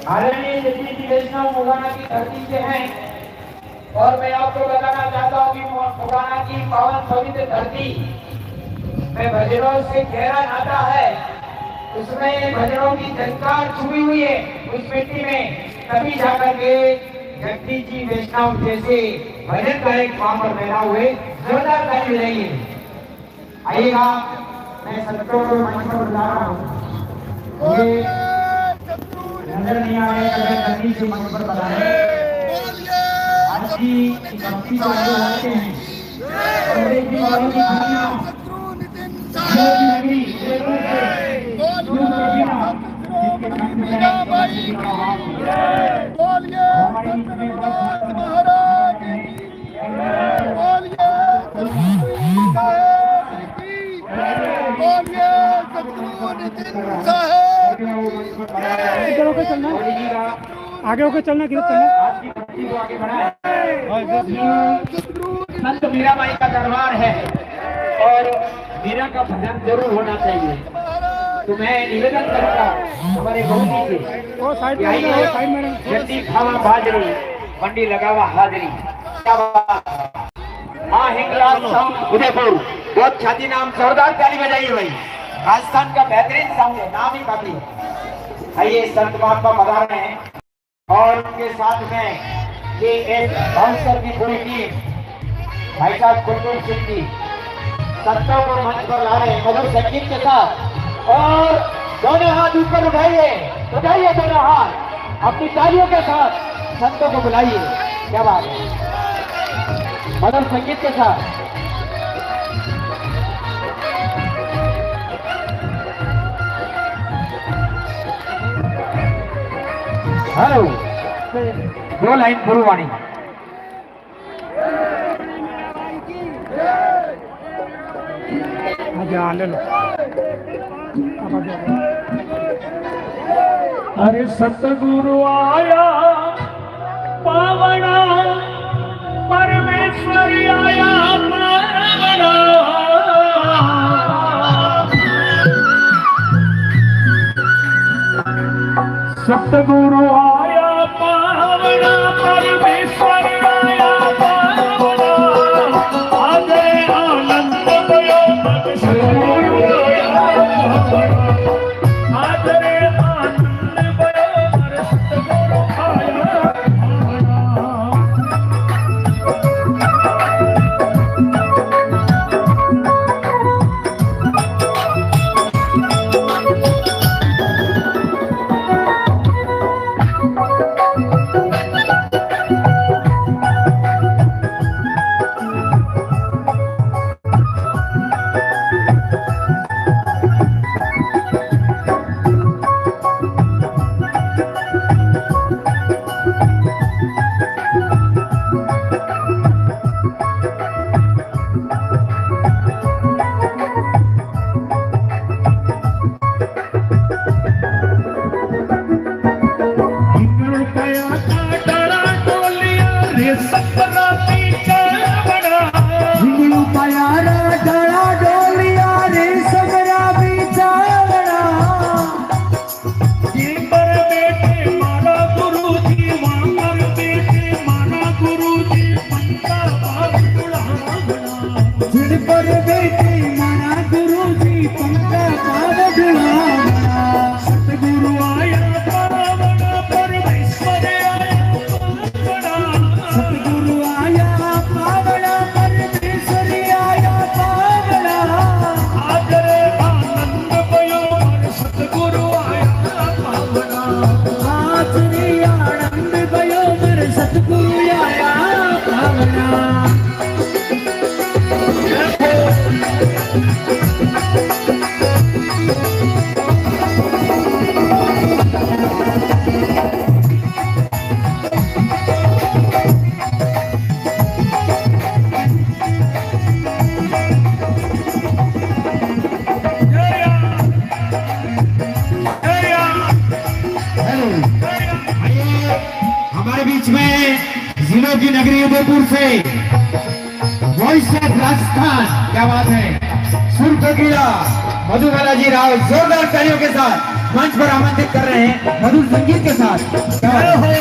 आदरणीय जितनी भी वैष्णव मुगाना की धरती से हैं और मैं आपको बताना चाहता हूँ कि मुगाना की पावन पवित्र धरती में भजनों से गहरा नाता है। उसमें भजनों की झंकार छुपी हुई है उस मिट्टी में, तभी जाकर के जगदीश जी वैष्णव जैसे भजन गायक वहां पर पैदा हुए। जोरदार ताली बजाइए। आइएगा, मैं सबको मंच पर बुला रहा हूँ। ये नजर नहीं आ रहे अगर जल्दी से मंच पर बताएं। आज की भक्ति को आगे बढ़ाते हैं। पंडित जी वालों की दुनिया नगरी जयपुर से शुरू कर दिया, जिसके कंठ में आगे होकर चलना, किधर चलना? आज की भक्ति को आगे बढ़ाएं। संत मीराबाई का दरबार है और मीरा का भजन जरूर होना चाहिए। तो मैं निवेदन करूंगा हमारे गुरुजी से, जल्दी खावा बाजरी मंडी लगावा हाजरी। हाँ, हिंगलाज साउंड उदयपुर, बहुत छाती नाम, जोरदार ताली बजाइए भाई। राजस्थान का बेहतरीन साउंड है, नाम ही काफी। आइए, संत महात्मा बता रहे हैं और उनके साथ में ये एक बाउंसर की पूरी टीम, भाई साहब कुलदीप सिंह जी संतों को मंच पर ला रहे हैं मधुर संगीत के साथ। और दोनों हाथ ऊपर उठाइए, उठाइए दोनों हाथ अपनी तालियों के साथ, संतों को बुलाइए। क्या बात है, मधुर संगीत के साथ। हेलो, दो लाइन गुरुवाणी। ले लो। अरे सतगुरु आया पावना, परमेश्वर आया पावना। सतगुरु आया पावना, परमेश्वर आया पावना। आगे आनंद भयो मन सतगुरु आया पावना। आगे आनंद भयो मन सतगुरु आया पावना। की नगरी उदयपुर से वॉइस ऑफ राजस्थान, क्या बात है, सुर कोकिला मधुबाला जी राव जोरदार तालियों के साथ मंच पर आमंत्रित कर रहे हैं मधुर संगीत के साथ। क्या बात है?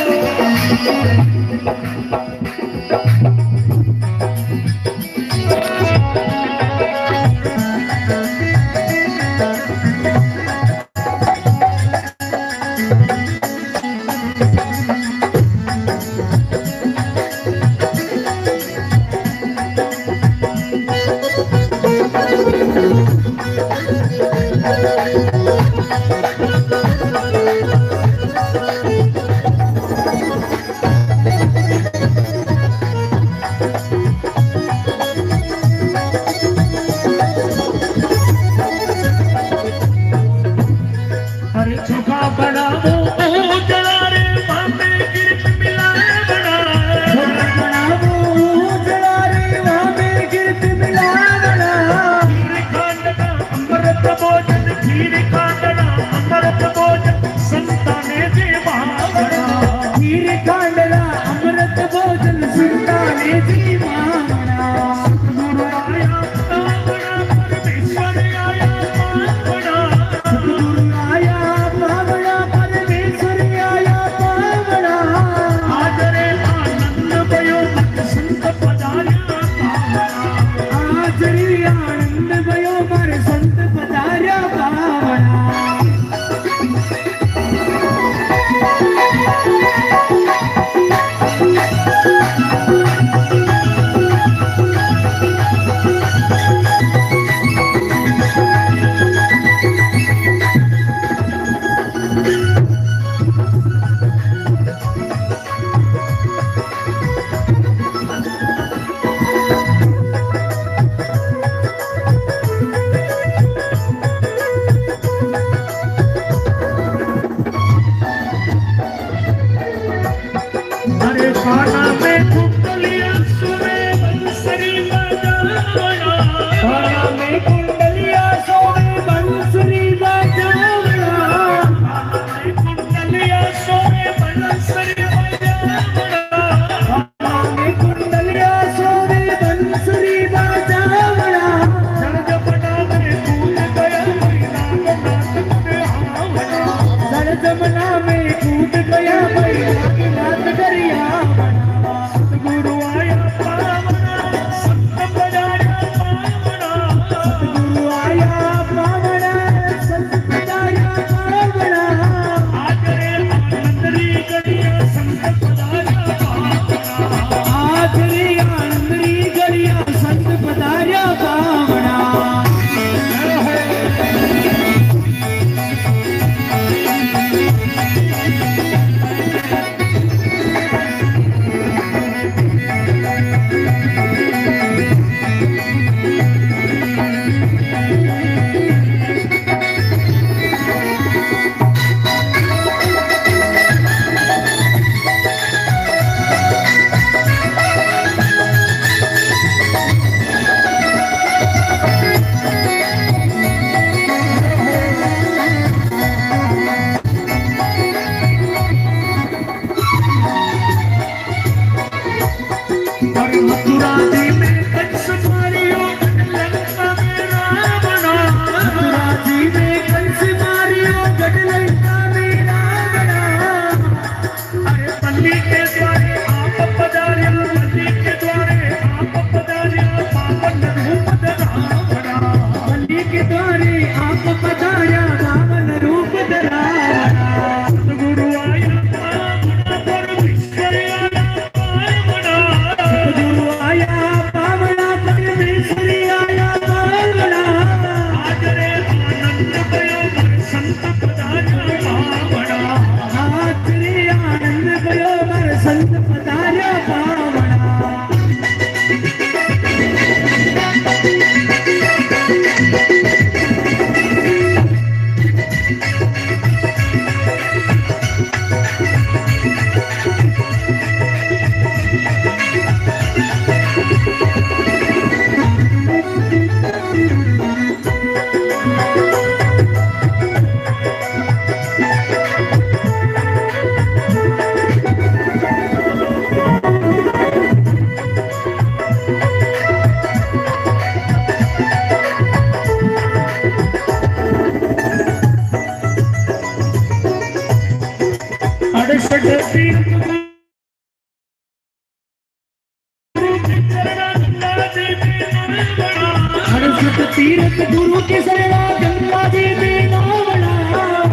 तीर्थ गुरु की शरणा गंगा जी में नावड़ा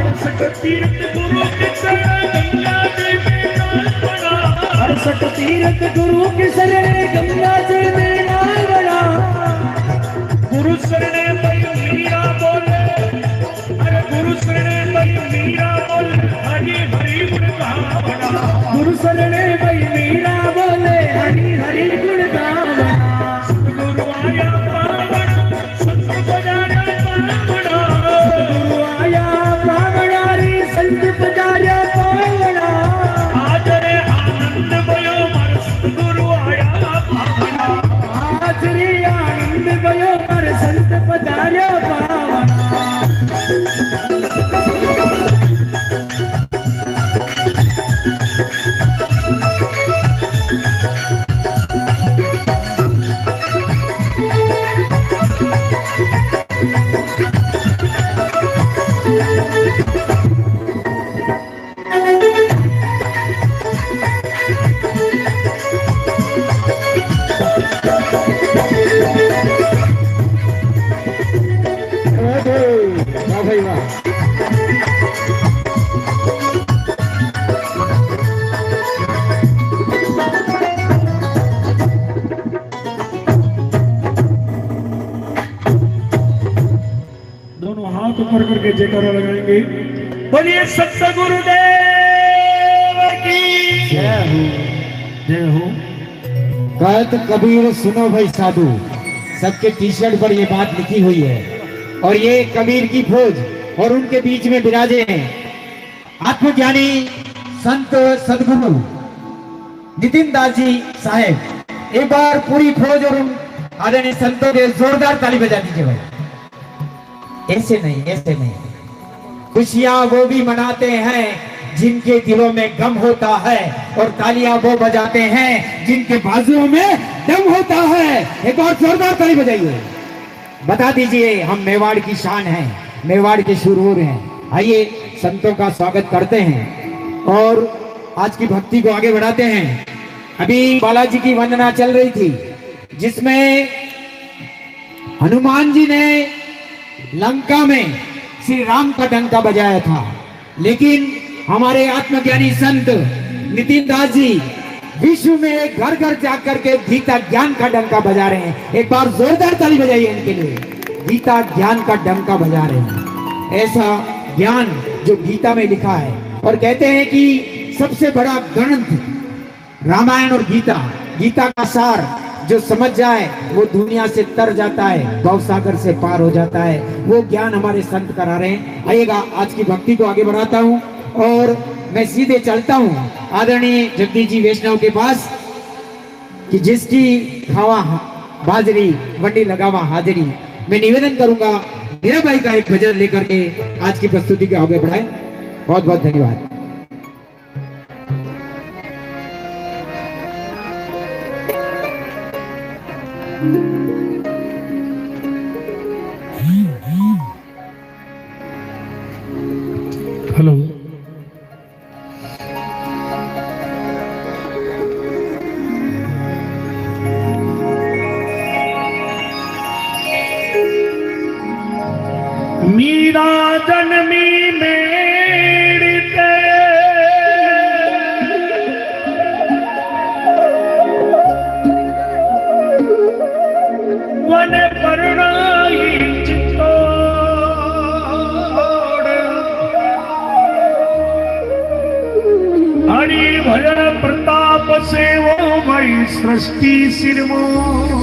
68 तीर्थ गुरु की शरणा गंगा जी में नावड़ा 68 तीर्थ गुरु की शरणा गंगा जी में नावड़ा गुरु शरणे भाई मीरा बोले अरे गुरु शरणे भाई मीरा बोले हरि हरि गुण गावड़ा गुरु शरणे भाई मीरा बोले हरि हरि गुण गावड़ा गुरु आया पावड़ा संत बजाया पावड़ा गुरु आया पावड़ा रे संत बजाया पावड़ा आज रे आनंद भयो मर गुरु आया पावड़ा आज रे आनंद भयो मर संत बजाया पावड़ा वाह भाई वाह। दोनों हाथ ऊपर करके जयकारा लगाएंगे। बोलिए सत्य गुरुदेव की जय हो जय हो। कहत कबीर सुनो भाई साधु, सबके टी शर्ट पर ये बात लिखी हुई है और ये कबीर की फौज और उनके बीच में विराजे हैं आत्मज्ञानी संत सदगुरु नितिन दास जी साहेब। एक बार पूरी फौज और उन आदरणीय संतों के जोरदार ताली बजा दीजिए भाई। ऐसे नहीं ऐसे नहीं। खुशियां वो भी मनाते हैं जिनके दिलों में गम होता है और तालियां वो बजाते हैं जिनके बाजुओं में दम होता है। एक बार जोरदार ताली बजाइए। बता दीजिए हम मेवाड़ की शान हैं, मेवाड़ के शुरूर हैं। आइए संतों का स्वागत करते हैं और आज की भक्ति को आगे बढ़ाते हैं। अभी बालाजी की वंदना चल रही थी जिसमें हनुमान जी ने लंका में श्री राम का डंका बजाया था, लेकिन हमारे आत्मज्ञानी संत नितिन दास जी विश्व में घर घर जाकर के गीता ज्ञान का डंका बजा रहे हैं। एक बार जोरदार ताली बजाइए इनके लिए। गीता ज्ञान का डंका बजा रहे हैं। ऐसा ज्ञान जो गीता में लिखा है और कहते हैं कि सबसे बड़ा ग्रंथ रामायण और गीता, गीता का सार जो समझ जाए वो दुनिया से तर जाता है, भवसागर से पार हो जाता है। वो ज्ञान हमारे संत करा रहे हैं। आइएगा आज की भक्ति को आगे बढ़ाता हूँ और मैं सीधे चलता हूँ आदरणीय जगदीश जी वैष्णव के पास कि जिसकी खावा बाजरी वंडी लगावा हाजिरी। मैं निवेदन करूंगा मेरा भाई का एक भजन लेकर के आज की प्रस्तुति को आगे बढ़ाएं। बहुत बहुत धन्यवाद। हेलो मीरा जन्मी मेड़ते वन परणाई चित्तौड़ हरि भजन प्रताप से वो भाई सृष्टि सिरमोर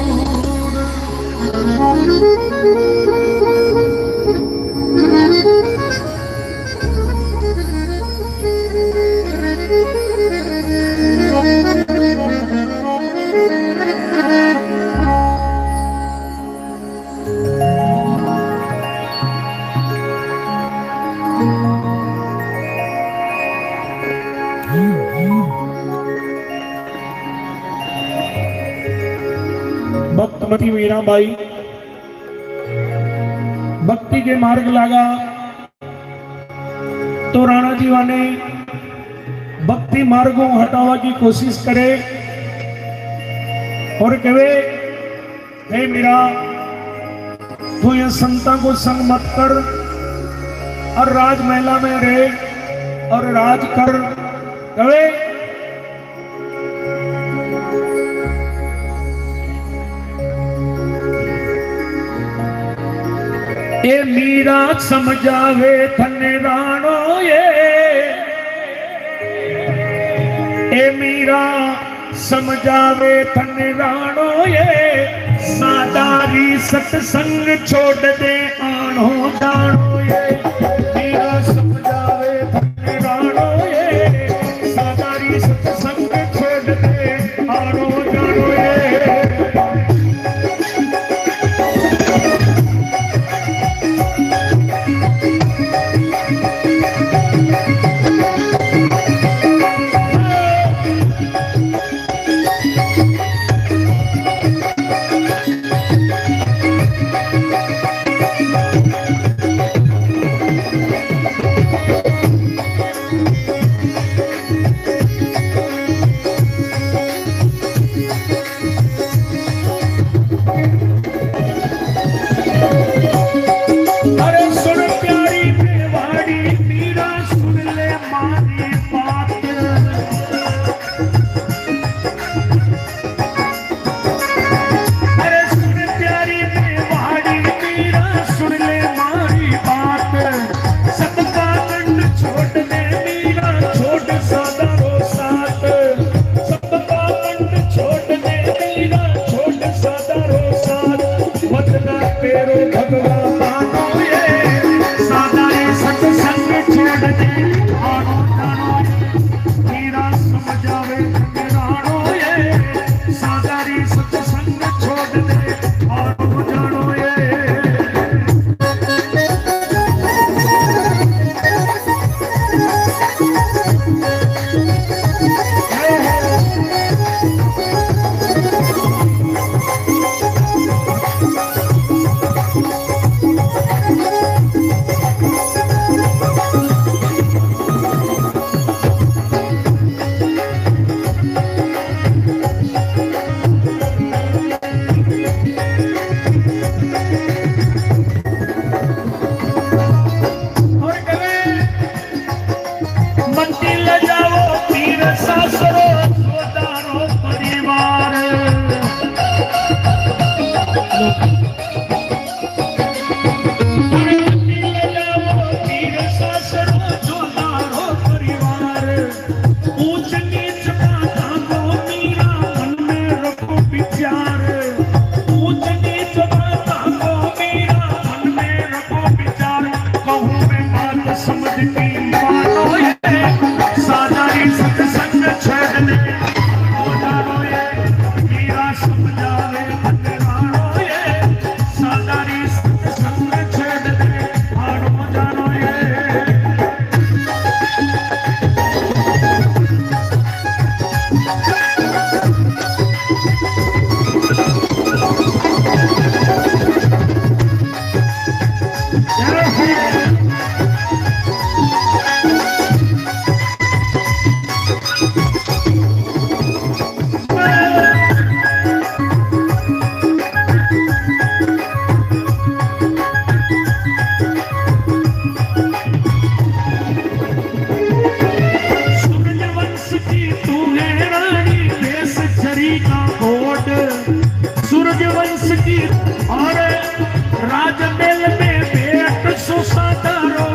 भक्तमती मीराबाई भक्ति के मार्ग लागा तो राणा जीवा ने भक्ति मार्गों हटावा की कोशिश करे और कहे हे मीरा तू ये संता को संग मत कर और राजमहला में रह और राज कर। कहे ये मीरा समझावे थने राणो ये मीरा समझावे थने राणो ये सादारी सत्संग छोड़ दे आनो जानो ये मीरा समझावे थने राणो ये सादारी सत्संग छोड़ दे आनो जानो ये। सूरजवंश की और राजमहल में बेट सुसादारो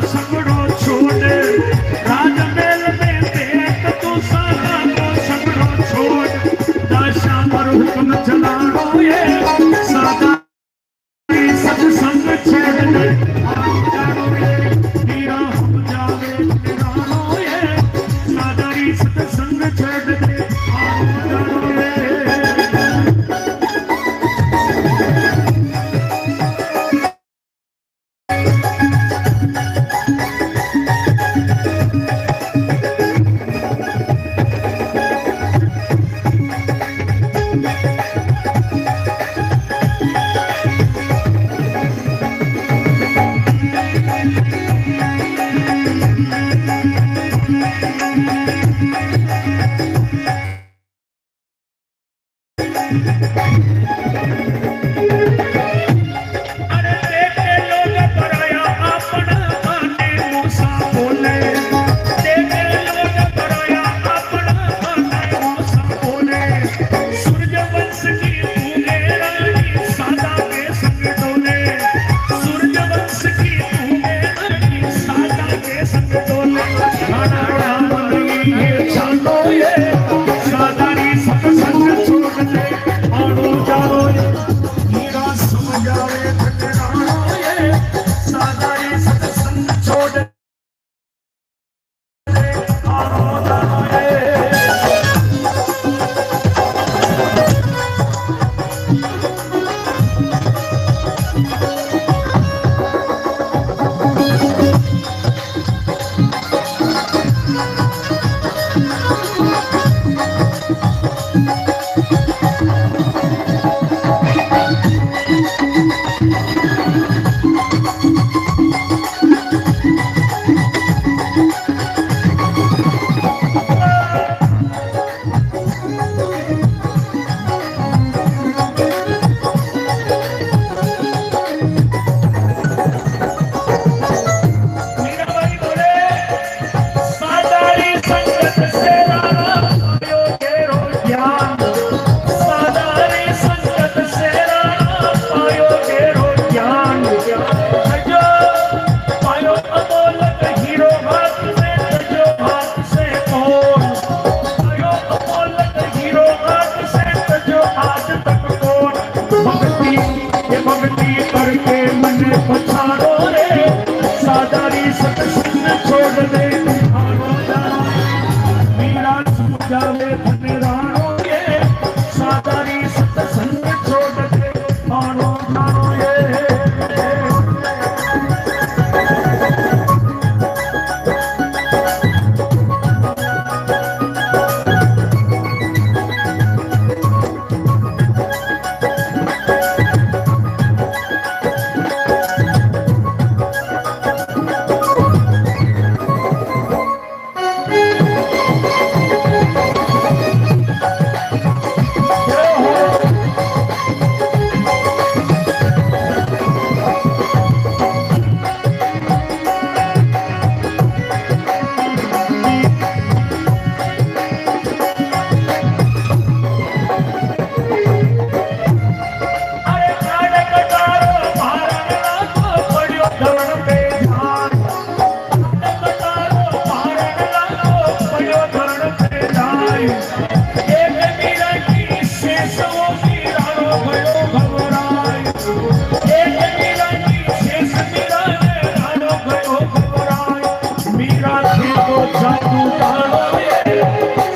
तू जानो ये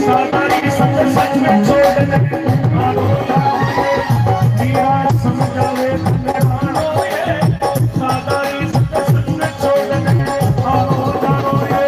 सादारी सच सच में छोड़ दे आनो मीरा समझावे तुमने मानो ये सादारी सच सच में छोड़ दे आनो जानो ये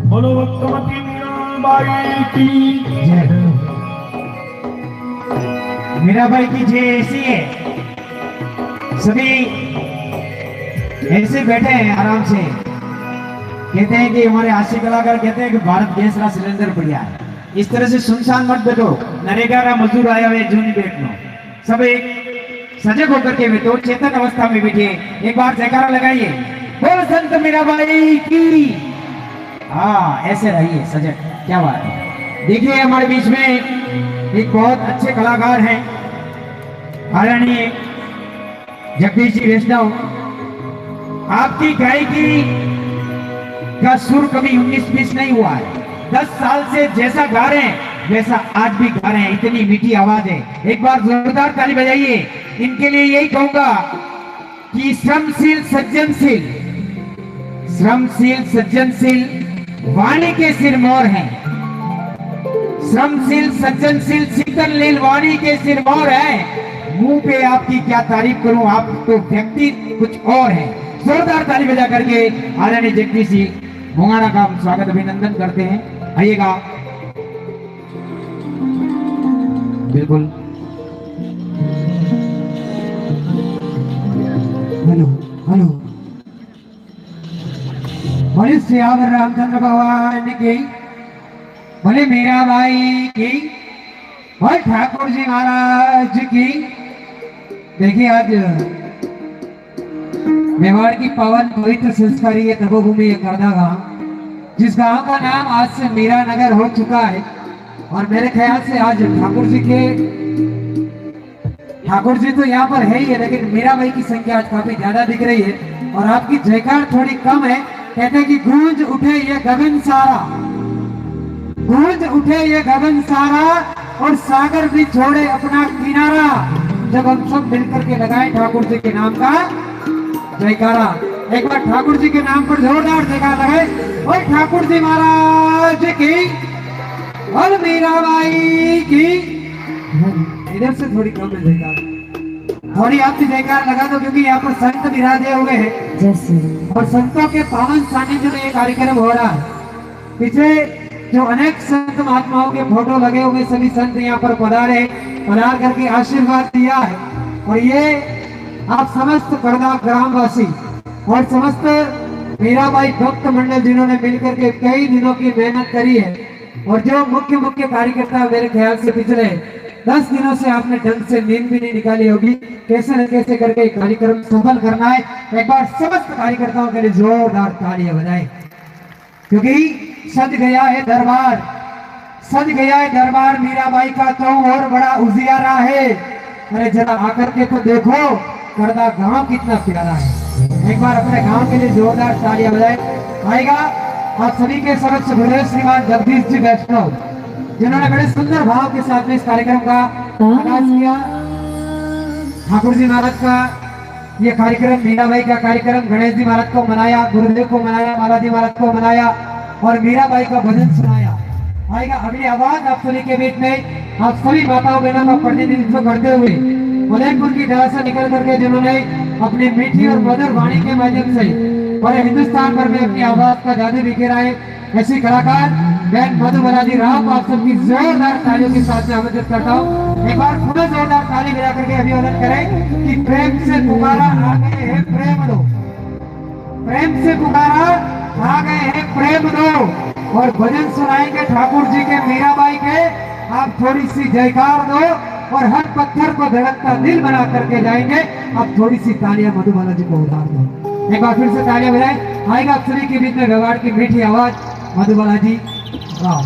बोलो भक्तमती मीराबाई की जय हो। मीराबाई की जय ऐसी है, सभी ऐसे बैठे हैं आराम से। कहते हैं कि हमारे हास्य कलाकार कहते हैं कि भारत गैस का सिलेंडर बढ़िया है। इस तरह से सुनसान मत बैठो, नरेगा का मजदूर आया हुआ है जूनी बैठनो। सब एक सजग होकर के बैठो, चेतन अवस्था में बैठिए। एक बार जयकारा लगाइए, बोल संत मीराबाई की। हाँ, ऐसे रहिए सजग। क्या बात है। देखिए हमारे बीच में एक बहुत अच्छे कलाकार हैं, आदरणीय जगदीश जी वैष्णव। आपकी गायकी का सुर कभी 19-20 नहीं हुआ है। 10 साल से जैसा गा रहे हैं वैसा आज भी गा रहे हैं। इतनी मीठी आवाज है। एक बार जोरदार ताली बजाइए। इनके लिए यही कहूंगा कि श्रमशील सज्जनशील, श्रमशील सज्जनशील वाणी के सिरमौर हैं। श्रमशील सज्जनशील शीतल लील वाणी के सिरमौर है। मुंह पे आपकी क्या तारीफ करूं, आप तो व्यक्ति कुछ और है। जोरदार ताली बजा करके आदरणीय जगदीश जी भोंगाना का स्वागत अभिनंदन करते हैं। आइएगा। बिल्कुल। Hello hello. बोले सियावर रामचंद्र भगवान की, बोले मीराबाई की, बोले ठाकुर जी महाराज की। देखिए आज मेवाड़ की पावन पवित्र संस्कारी तपोभूमि करदा गांव, जिस गांव का नाम आज से मीरा नगर हो चुका है। और मेरे ख्याल से आज ठाकुर जी तो यहाँ पर है ही है, लेकिन मीराबाई की संख्या आज काफी ज्यादा दिख रही है। और आपकी जयकार थोड़ी कम है। कहते हैं कि गूंज उठे ये गगन सारा, गूंज उठे ये गगन सारा, और सागर भी छोड़े अपना किनारा। जब हम सब मिलकर के लगाए ठाकुर जी के नाम का जयकारा। एक बार ठाकुर जी के नाम पर जोरदार जयकारा लगाए। और ठाकुर जी महाराज की और मीराबाई की। इधर से थोड़ी कम है जयकार, थोड़ी आपकी जयकार लगा दो, क्योंकि यहाँ पर संत विराजे हुए हैं जैसे, और संतों के पावन सानिध्य में ये कार्यक्रम हो रहा है। पीछे जो अनेक संत महात्माओं के फोटो लगे हुए, सभी संत यहाँ पर पधारे, पधार करके आशीर्वाद दिया है। और ये आप समस्त करदा ग्रामवासी और समस्त मीराबाई भक्त मंडल जिन्होंने मिलकर के कई दिनों की मेहनत करी है, और जो मुख्य कार्यकर्ता मेरे ख्याल से पिछले 10 दिनों से आपने ढंग से नींद भी नहीं निकाली होगी, कैसे न कैसे करके कार्यक्रम सफल करना है। एक बार समस्त कार्यकर्ताओं के लिए जोरदार तालियां बजाएं, क्योंकि सज गया है दरबार, सज गया है दरबार मीराबाई का तो और बड़ा उजियारा है। अरे जरा आकर के तो देखो करदा गांव कितना प्यारा है। एक बार अपने गांव के लिए जोरदार तालियां बजाएं। आएगा आप सभी के सदस्य बड़े श्रीमान जगदीश जी वैष्णव, जिन्होंने बड़े सुंदर भाव के साथ में इस कार्यक्रम का आगाज किया। ठाकुर जी महाराज का ये कार्यक्रम, मीराबाई का कार्यक्रम गणेश जी महाराज को मनाया, गुरुदेव को मनाया, बालाजी महाराज को मनाया, और मीराबाई का भजन सुनाया। आएगा अगली आवाज आप सभी के बीच में, आप सभी माताओं बहनों का प्रतिनिधित्व करते हुए उदयपुर की जगह से निकल करके जिन्होंने अपनी मीठी और मधुर वाणी के माध्यम से पूरे हिंदुस्तान भर में अपनी आवाज का जादू बिखेरा है, ऐसी कलाकार बहन मधुबालाजी राव, आप सबकी जोरदार तालियों के साथ में आमंत्रित करता हूँ। एक बार पुनः जोरदार ताली बजा करके अभिवादन करें कि प्रेम से पुकारा आ गए हैं प्रेम दो, प्रेम से पुकारा आ गए हैं प्रेम दो। और भजन सुनाएंगे ठाकुर जी के, मीराबाई के। आप थोड़ी सी जयकार दो और हर पत्थर को धड़कता दिल बना करके जाएंगे। अब थोड़ी सी तालियां मधुबाला जी को उतार दो, एक बार फिर से तालियां बजाएं। आएगा आप सभी के बीच में गवाड़ की मीठी आवाज मधुबाला जी। वाह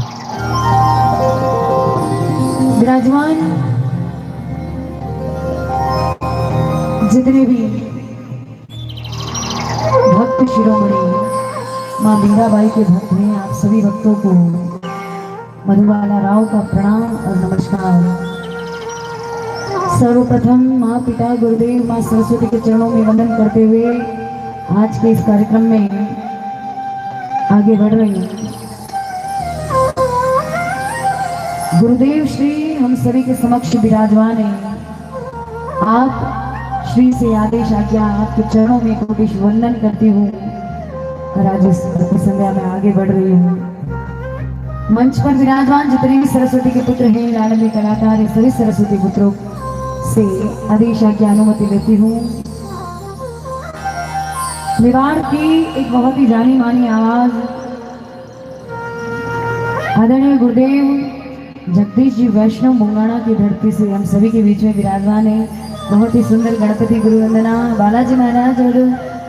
विराजमान जितने भी भक्त शिरोमणि माँ मीराबाई के भक्त हैं, आप सभी भक्तों को मधुबाला राव का प्रणाम और नमस्कार। सर्वप्रथम माँ पिता गुरुदेव माँ सरस्वती के चरणों में वंदन करते हुए आज के इस कार्यक्रम में आगे बढ़ रही हूँ। गुरुदेव श्री हम सभी के समक्ष विराजमान हैं। आप श्री से आदेश आज्ञा आपके चरणों में कोटिश वंदन करती हूँ और आज इस संध्या में आगे बढ़ रही हूँ। मंच पर विराजमान जितने भी सरस्वती के पुत्र हैं, लाडले कलाकार हैं, सभी सरस्वती पुत्रों से आदेश आज्ञा अनुमति लेती हूँ। मेवाड़ की एक बहुत ही जानी मानी आवाज आदरणीय गुरुदेव जगदीश जी वैष्णव मुंगाना की धरती से हम सभी के बीच में विराजमान है। बहुत ही सुंदर गणपति गुरु वंदना बालाजी महाराज और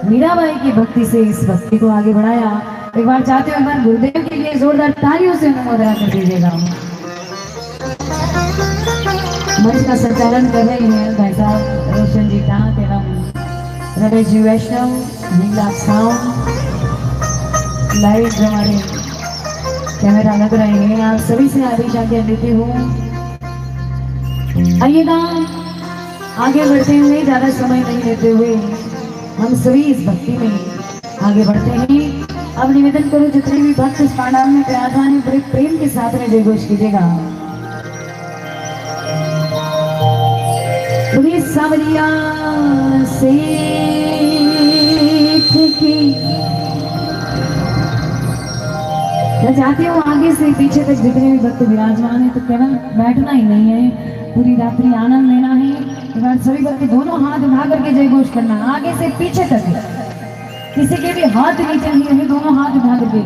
मीराबाई की भक्ति से इस भक्ति को आगे बढ़ाया। एक बार चाहते हो एक बार गुरुदेव के लिए जोरदार तालियों से अनुमोदना कर दीजिएगा। मंच का संचालन कर रहे हैं भाई साहब रोशन जी टाँक एवं रमेश जी वैष्णव, नीला साउंड लाइट हमारे कैमरा लग रहे हैं। आप सभी से आदेश आज्ञा देती हूँ। आइएगा आगे बढ़ते हुए, ज्यादा समय नहीं लेते हुए हम सभी इस भक्ति में आगे बढ़ते हैं। अब निवेदन करो जितने भी भक्त इस पांडाल में विराजमान है, बड़े प्रेम के साथ में जयघोष कीजिएगा। सावरिया से मैं चाहती हूँ आगे से पीछे तक जितने भी भक्त विराजमान है तो केवल बैठना ही नहीं है, पूरी रात्रि आनंद लेना है। एक बार सभी भक्त दोनों हाथ उठा करके जयघोष करना, आगे से पीछे तक किसी के भी हाथ नीचे नहीं है, दोनों हाथ उठा करके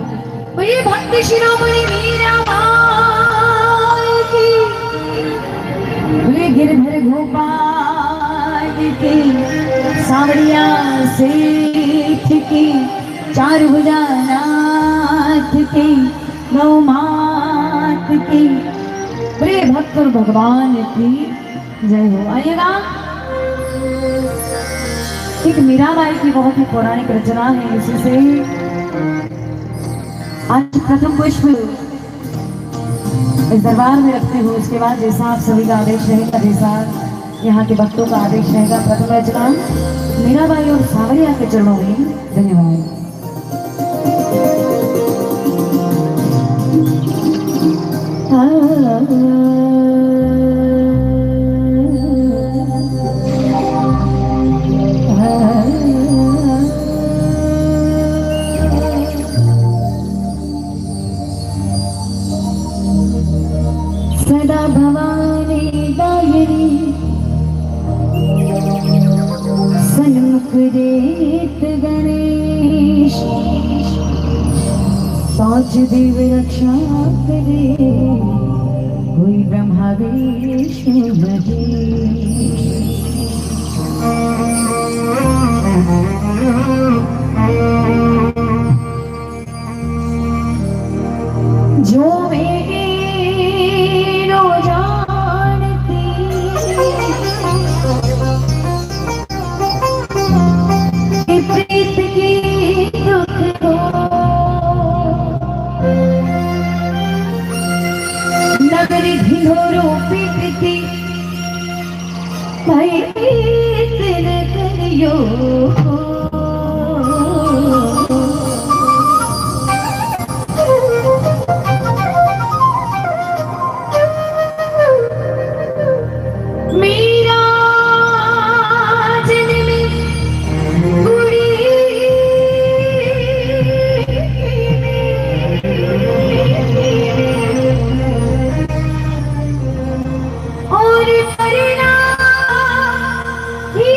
बोलिए भक्त शिरोमणि मीराबाई की, बोलिए गिरधर गोपाल की, सावरिया सेठ की, चार भुजा नाथ की, नौ मात की, प्रिय भक्त और भगवान की जय हो। आइएगा एक मीराबाई की बहुत ही पौराणिक रचना है, इसी से आज प्रथम पुष्प इस दरबार में रखते हो। इसके बाद जैसा आप सभी का आदेश रहेगा, जैसा यहाँ के भक्तों का आदेश रहेगा, प्रथम रचना मीराबाई और सावरिया के चरणों में। धन्यवाद। सदा भवानी दायिनी सन्मुख देत गणेश, पांच देव रक्षा करे, कोई ब्रह्मा विष्णु महेश। जो मेरी रो जानती प्रीत की दुख को, नगरी ढिंढोरों पीटती भाई तेरे करियो। मेरा जन्म बुरी और परिणाम ही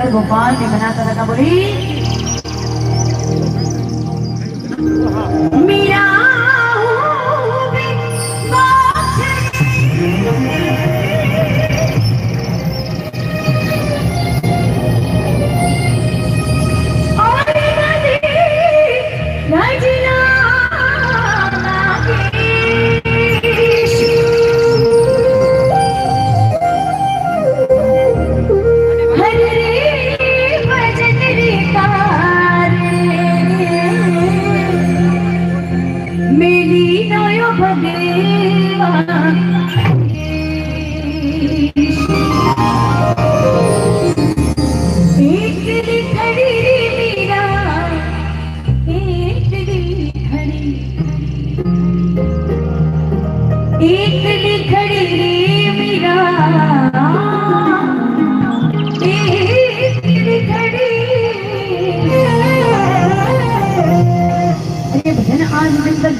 नंद गोपाल ने बनाता रखा। बोली मीरा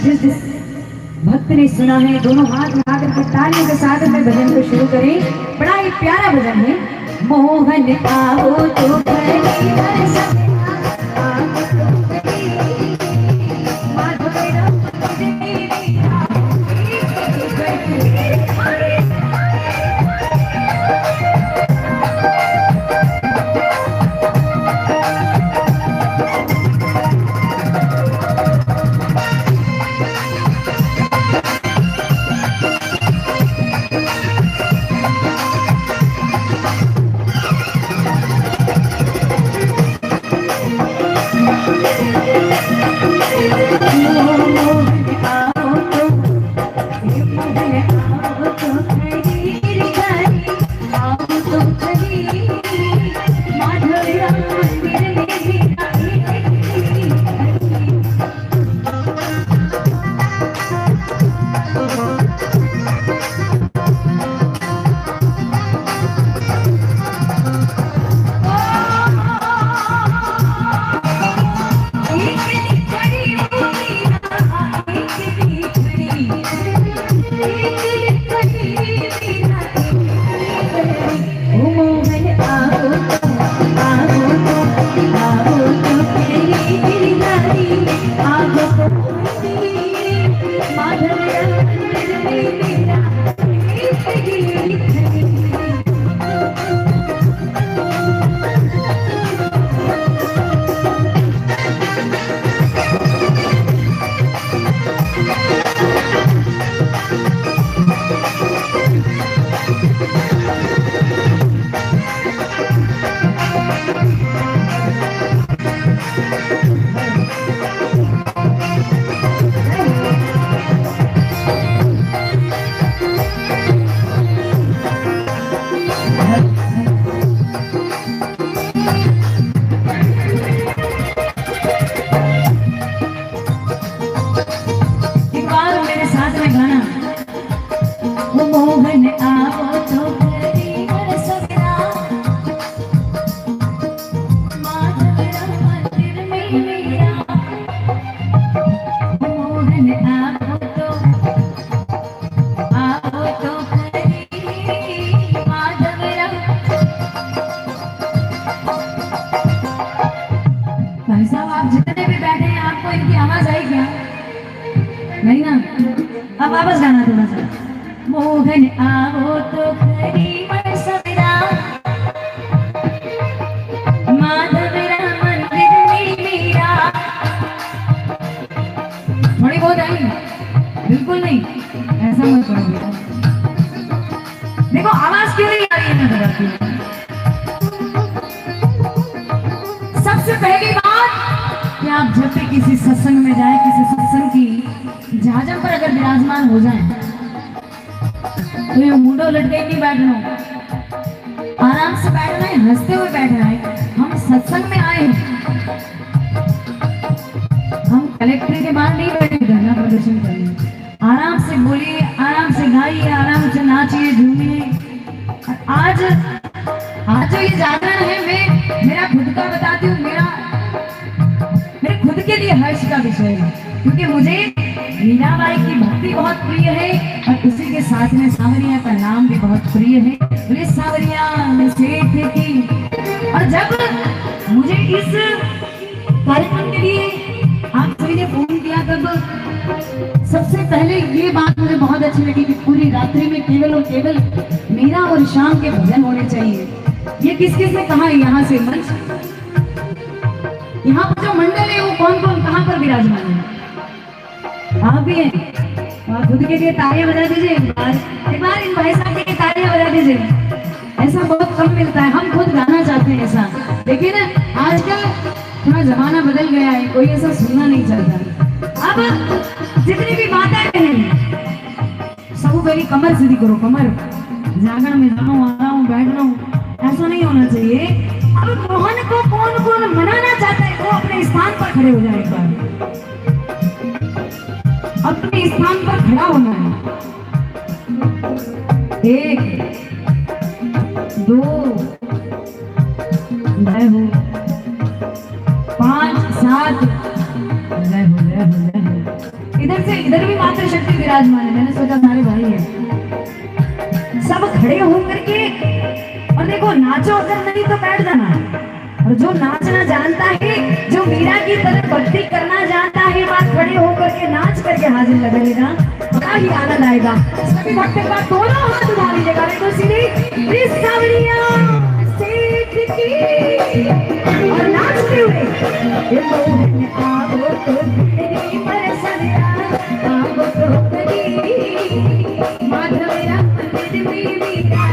जिस भक्त ने सुना है दोनों हाथ मिलाकर के तालियों के साथ में भजन को शुरू करें। बड़ा ही प्यारा भजन है। मोहन आओ तो नहीं ना, अब वापस गाना थोड़ा सा। मोहन आओ तो खरी मन सवेरा, माधव राम मंदिर में मेरा। थोड़ी बहुत आई, बिल्कुल नहीं, ऐसा मत करो बेटा। देखो आवाज क्यों नहीं आ रही है, मैं बताती हूँ। सबसे पहली बात कि आप जब भी किसी सत्संग में जाए, किसी सत्संग की जहाजम पर अगर विराजमान हो जाए तो ये मुंडो लटके नहीं बैठना, आराम से बैठना है, हंसते हुए बैठना है। हम सत्संग में आए, हम कलेक्टर के बाहर नहीं बैठे धरना प्रदर्शन करने। आराम से बोलिए, आराम से गाइए, आराम से नाचिए, झूमिए। आज जो ये जागरण है, मैं मेरा खुद का बताती हूँ, मेरे खुद के लिए हर्ष का विषय है, क्योंकि मुझे मीराबाई की भक्ति बहुत प्रिय है और उसी के साथ में सांवरिया का नाम भी बहुत प्रिय है। बोले सांवरिया सेठ की। और जब मुझे इस कार्यक्रम के लिए आप सभी ने फोन किया तब सबसे पहले ये बात मुझे बहुत अच्छी लगी कि पूरी रात्रि में केवल और केवल मीरा और शाम के भजन होने चाहिए। ये किस किस ने कहा है यहाँ से मंच? यहाँ पर जो मंडल है वो कौन कौन कहाँ पर विराजमान है? आप भी हैं और खुद के लिए तालियां बजा दीजिए एक बार इन भाई साहब के लिए तालियां बजा दीजिए। ऐसा बहुत कम मिलता है, हम खुद गाना चाहते हैं ऐसा, लेकिन आजकल थोड़ा जमाना बदल गया है, कोई ऐसा सुनना नहीं चाहता। अब जितनी भी बातें कहें सब मेरी कमर सीधी करो, कमर जागरण में जाना हूँ, आ रहा हूँ, बैठ रहा हूँ, ऐसा नहीं होना चाहिए। अब मोहन को कौन कौन मनाना चाहता है वो अपने स्थान पर खड़े हो जाए, एक बार अपने स्थान पर खड़ा होना है। 1 2 जय हो, 5 7 जय हो, जय हो, जय हो। इधर से इधर भी माता शक्ति विराजमान है, मैंने सोचा सारे भाई है। सब खड़े होकर के और देखो नाचो, अगर नहीं तो बैठ जाना। और जो नाचना जानता है, जो मीरा की तरह भक्ति करना जानता है, बात खड़े होकर के नाच करके हाजिर लगेगा, बड़ा ही आनंद आएगा। सभी भक्त का दोनों हाथ उठा लीजिएगा, देखो सीधे सांवरिया सेठ की और नाचते हुए आओ तो तेरी बरसरिया, आओ तो तेरी माधवरा मंदिर में मीरा।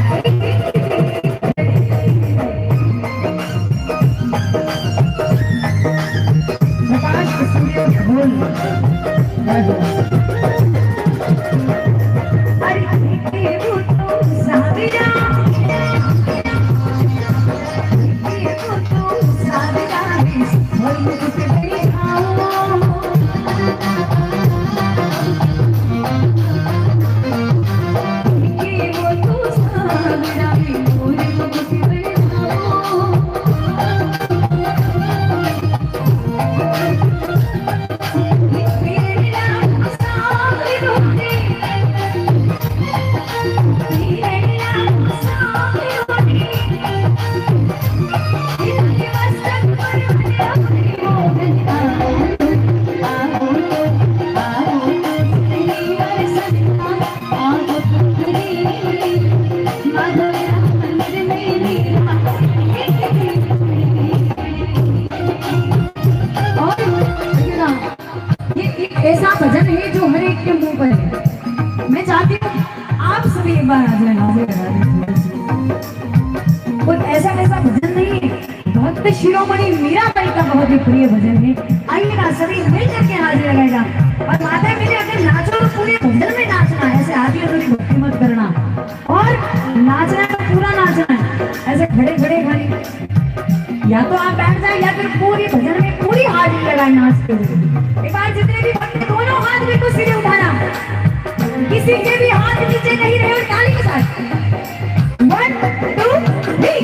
ऐसा भजन है जो हर एक के मुंह पर है। मैं चाहती हूँ आप सभी एक बार आ जाए। और ऐसा वैसा भजन नहीं है, भक्त शिरोमणि मीराबाई का बहुत ही प्रिय भजन है। आइएगा सभी मिल करके हाजिर लगाएगा और माता के लिए अगर नाचो तो पूरे भजन में नाचना है, ऐसे आगे थोड़ी भक्ति मत करना। और नाचना तो पूरा नाचना है, ऐसे खड़े खड़े खड़े या तो आप बैठ जाए या फिर पूरी भजन में पूरी हाजिरी लगाए नाचते हुए। एक बार जितने भी भक्त दोनों हाथ बिल्कुल सीधे उठाना, किसी के भी हाथ नीचे नहीं रहे और ताली के साथ 1 2 3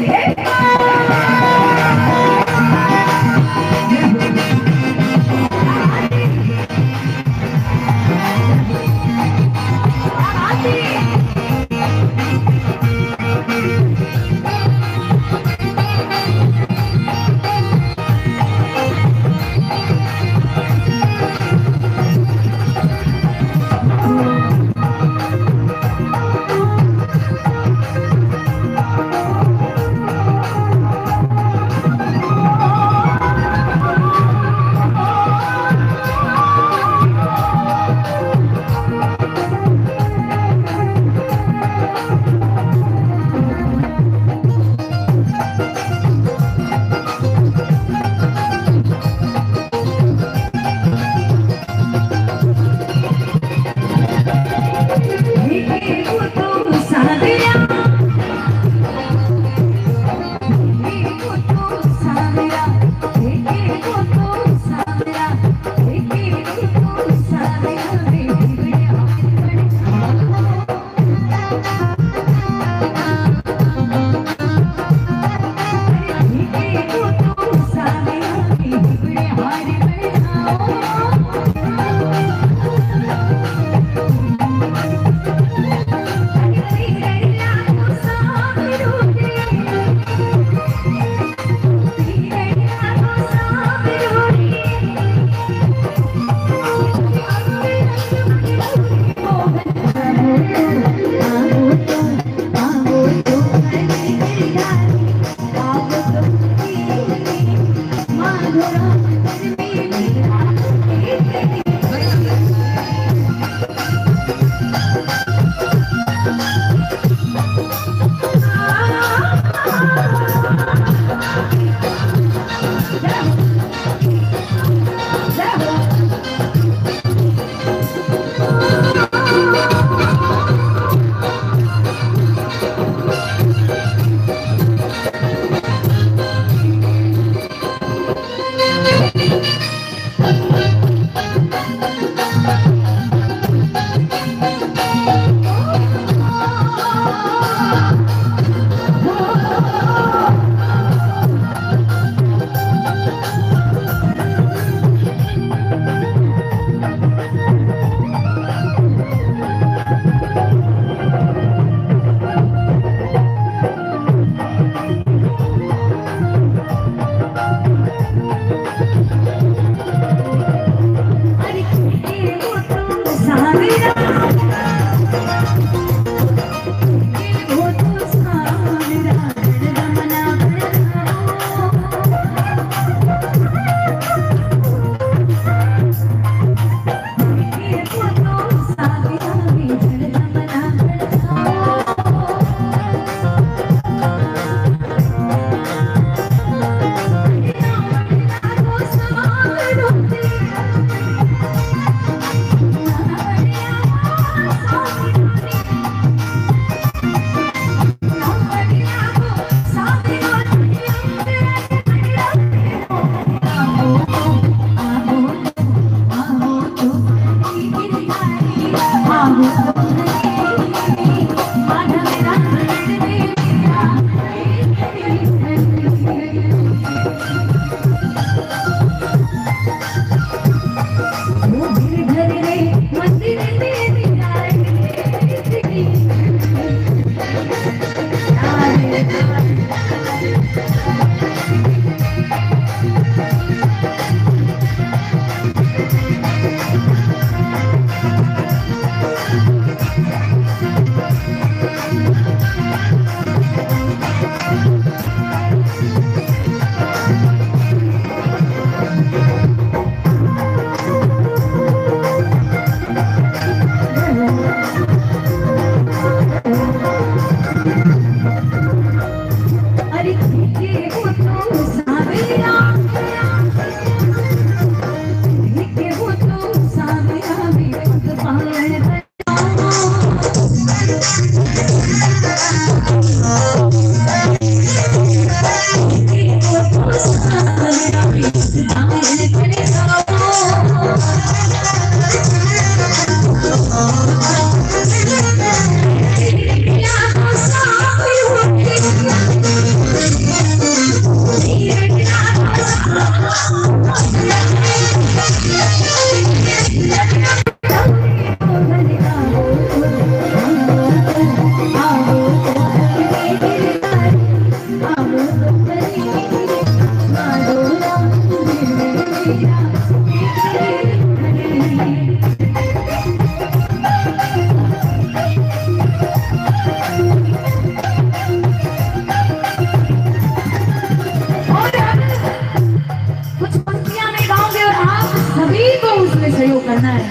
सहयोग करना है।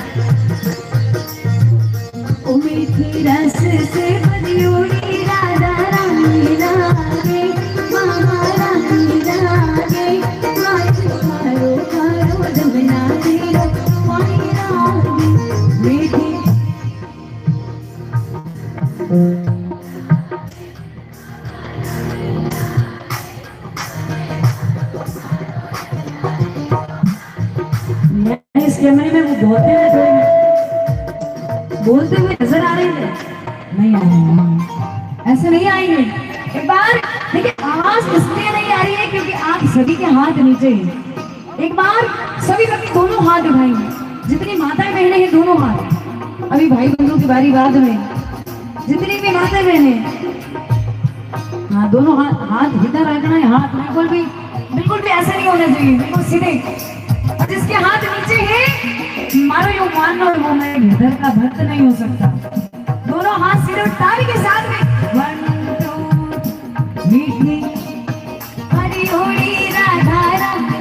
उम्मीद की रस से बदियोड़ी राधा रानी लागे, मामा रानी लागे, मारो मारो जमुना तेरा पानी लागे मीठी। इस कैमरे में वो बोलते हैं, थोड़ी बोलते हुए नजर आ रहे थे, नहीं आएंगे, ऐसे नहीं आएंगे। एक बार देखिए, आवाज इसलिए नहीं आ रही है क्योंकि आप सभी के हाथ नीचे हैं। एक बार सभी अपने दोनों हाथ उठाएंगे, जितनी माताएं बहनें हैं दोनों हाथ। अभी भाई बंधु की बारी बाद में, जितनी भी माताएं बहनें, हाँ दोनों हाथ इधर रखना है। हाथ बिल्कुल भी ऐसा नहीं होना चाहिए, बिल्कुल सीधे। जिसके हाथ नीचे है, मारो यो मानना और वो मैं इधर का भक्त नहीं हो सकता। दोनों हाथ सीधे ताली के साथ में 1 2 मीठी हरी होली राधा रानी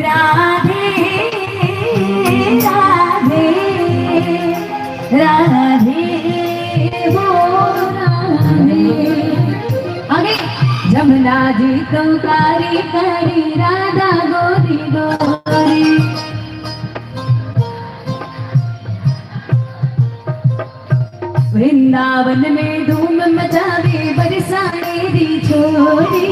राधे राधे राधे वो राधे। आगे जमुना जी तो कारी कारी राधा गोरी गोरी। वृंदावन में धूम मचावे बरसाने दी छोरी।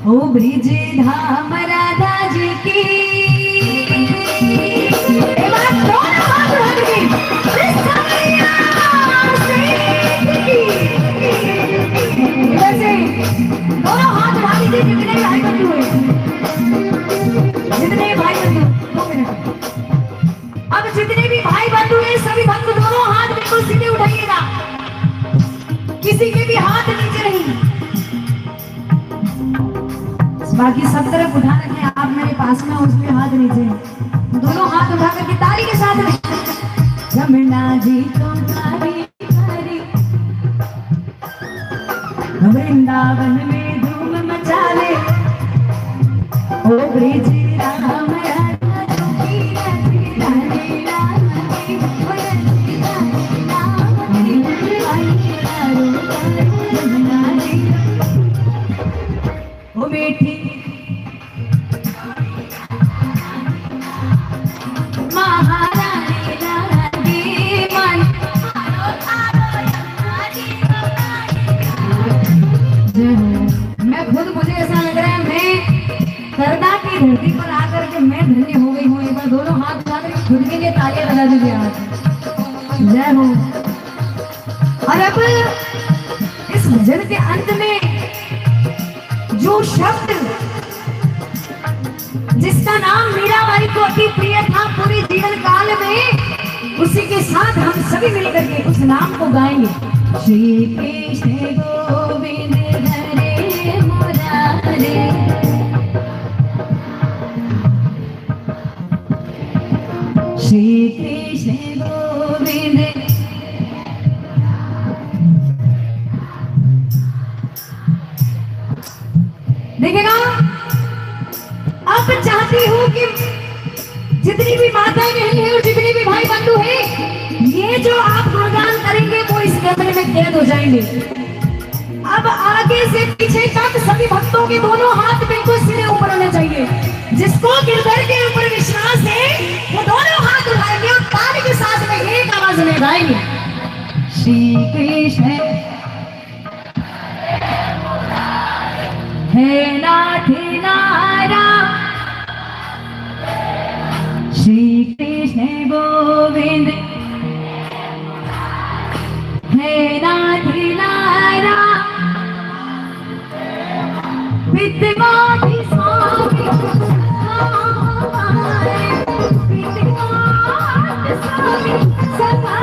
ओ ब्रिज धाम राधा जी की। एक बार दोनों हाथ उठा के बरसाया से की। ऐसे दोनों हाथ उठा लीजिए जितने भाई बंधु हुए, जितने भाई बंधु। 2 मिनट। अब जितने भी भाई बंधु हैं सभी भक्त दोनों हाथ बिल्कुल सीधे उठाइएगा, किसी के भी हाथ नीचे नहीं। बाकी सब तरफ उठा रखे, आप मेरे पास में उसमें हाथ नीचे, दोनों हाथ उठा करके ताली के साथ में जमुना जी तो कारी कारी वृंदावन में धूम मचावे। ओ ब्रिज राम राधा जोगी राधे राधे राधे ओ राधे राधे जमुना जी। ओ बेटी महारानी राधे मन मैं खुद, मुझे ऐसा लग रहा है मैं करदा की धरती पर आकर के मैं धन्य हो गई हूँ। एक बार दोनों हाथ उठा कर खुद के लिए तालियां बजा दीजिए आज। जय हो। और अब इस भजन के अंत में जो शब्द जिसका नाम मीराबाई को अति प्रिय था पूरी जीवन काल में, उसी के साथ हम सभी मिलकर के उस नाम को गाएंगे। श्री कृष्ण गोविंद हरे मुरारे। श्री कृष्ण गोविंद। देखिएगा, अब चाहती हूँ कि जितनी भी माताएं बहन है और जितने भी भाई बंधु हैं, ये जो आप गुणगान करेंगे वो इस कैमरे में कैद हो जाएंगे। अब आगे से पीछे तक सभी भक्तों के दोनों हाथ बिल्कुल सीधे ऊपर होने चाहिए। जिसको गिरधर के ऊपर विश्वास है वो दोनों हाथ उठाएंगे और ताली के साथ में एक आवाज में गाएंगे। श्री कृष्ण हे नाथ नारा। श्री कृष्ण गोविंद हे नाथ नारा। विद्यमाधि स्वामी विद्यमाधि स्वामी समा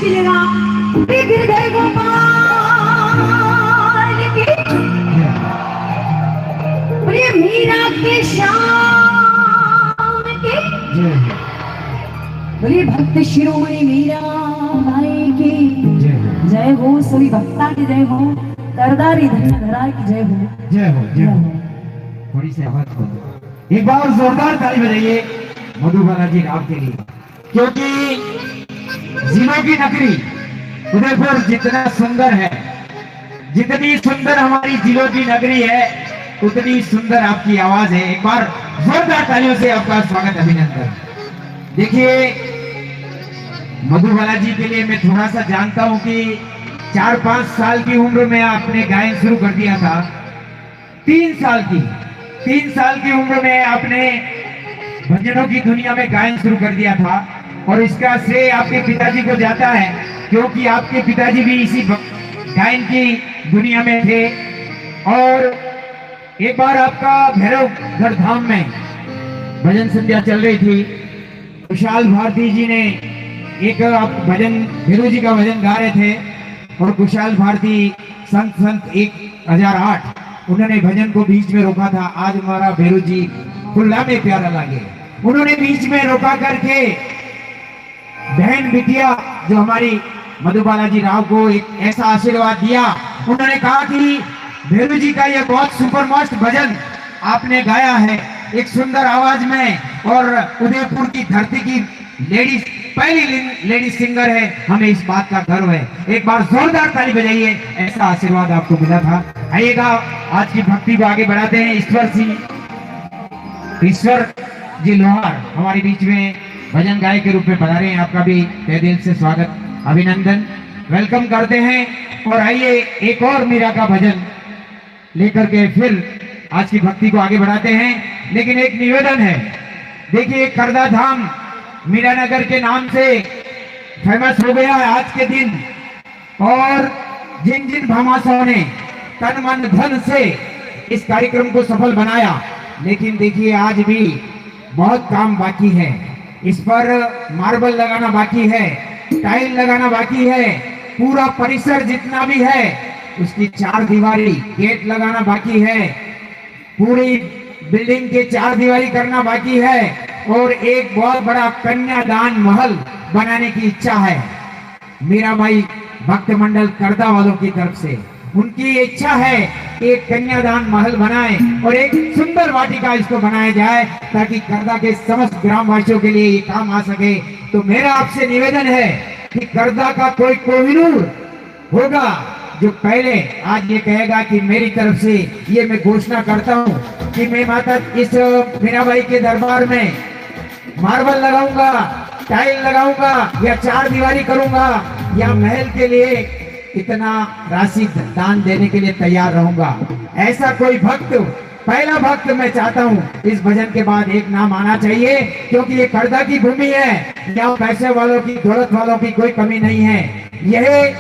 कीजिएगा। हृदय गोपाल की प्रिय मीरा के श्याम की बोलिए भक्त शिरोमणि मीरा भाई की जय हो। सभी भक्ता की जय हो। करदारी धरा की जय हो। जय हो जय हो। थोड़ी सी आवाज करो, एक बार जोरदार ताली बजाइए मधुबाला जी राव के लिए, क्योंकि जिलों की नगरी उदयपुर जितना सुंदर है, जितनी सुंदर हमारी जिलों की नगरी है, उतनी सुंदर आपकी आवाज है। एक बार जोरदार तालियों से आपका स्वागत, अभिनंदन। देखिए मधुबाला जी के लिए मैं थोड़ा सा जानता हूं कि 4-5 साल की उम्र में आपने गायन शुरू कर दिया था। 3 साल की उम्र में आपने भजनों की दुनिया में गायन शुरू कर दिया था, और इसका श्रेय आपके पिताजी को जाता है, क्योंकि आपके पिताजी भी इसी गायन की दुनिया में थे। और एक बार आपका भैरवगढ़ धाम में भजन संध्या चल रही थी, कुशाल भारती जी ने एक भजन, भैरू जी का भजन गा रहे थे, और कुशाल भारती संत 1008 उन्होंने भजन को बीच में रोका था। आज हमारा भैरू जी खुला में प्यारा लगे, उन्होंने बीच में रोका करके बहन बिटिया जो हमारी मधुबाला जी राव को एक ऐसा आशीर्वाद दिया। उन्होंने कहा कि भैरू जी का यह बहुत सुपर मस्त भजन आपने गाया है एक सुंदर आवाज में, और उदयपुर की धरती की लेडीज पहली लेडीज सिंगर है, हमें इस बात का गर्व है। एक बार जोरदार ताली बजाइए, ऐसा आशीर्वाद आपको मिला था। आइएगा आज की भक्ति को आगे बढ़ाते हैं। ईश्वर जी लोहार हमारे बीच में भजन गायक के रूप में पधारे हैं, आपका भी तहे दिल से स्वागत, अभिनंदन, वेलकम करते हैं। और आइए एक और मीरा का भजन लेकर के फिर आज की भक्ति को आगे बढ़ाते हैं। लेकिन एक निवेदन है, देखिए करदा धाम मीरानगर के नाम से फेमस हो गया है आज के दिन, और जिन जिन भामाशाहों ने तन मन धन से इस कार्यक्रम को सफल बनाया, लेकिन देखिए आज भी बहुत काम बाकी है। इस पर मार्बल लगाना बाकी है, टाइल लगाना बाकी है, पूरा परिसर जितना भी है उसकी 4 दीवारी गेट लगाना बाकी है, पूरी बिल्डिंग के 4 दीवारी करना बाकी है, और एक बहुत बड़ा कन्यादान महल बनाने की इच्छा है मीराबाई भक्त मंडल करदा वालों की तरफ से। उनकी इच्छा है कि एक कन्यादान महल बनाए और एक सुंदर वाटिका इसको बनाया जाए, ताकि करदा के समस्त ग्रामवासियों के लिए ये काम आ सके। तो मेरा आपसे निवेदन है कि करदा का कोई कोहिनूर होगा जो पहले आज ये कहेगा कि मेरी तरफ से ये मैं घोषणा करता हूँ कि मैं माता इस मीराबाई के दरबार में मार्बल लगाऊंगा, टाइल लगाऊंगा, या 4 दीवारी करूंगा, या महल के लिए इतना राशि दान देने के लिए तैयार रहूंगा। ऐसा कोई भक्त, पहला भक्त मैं चाहता हूं इस भजन के बाद एक नाम आना चाहिए, क्योंकि ये करदा की भूमि है, यहाँ पैसे वालों की, दौलत वालों की कोई कमी नहीं है। यह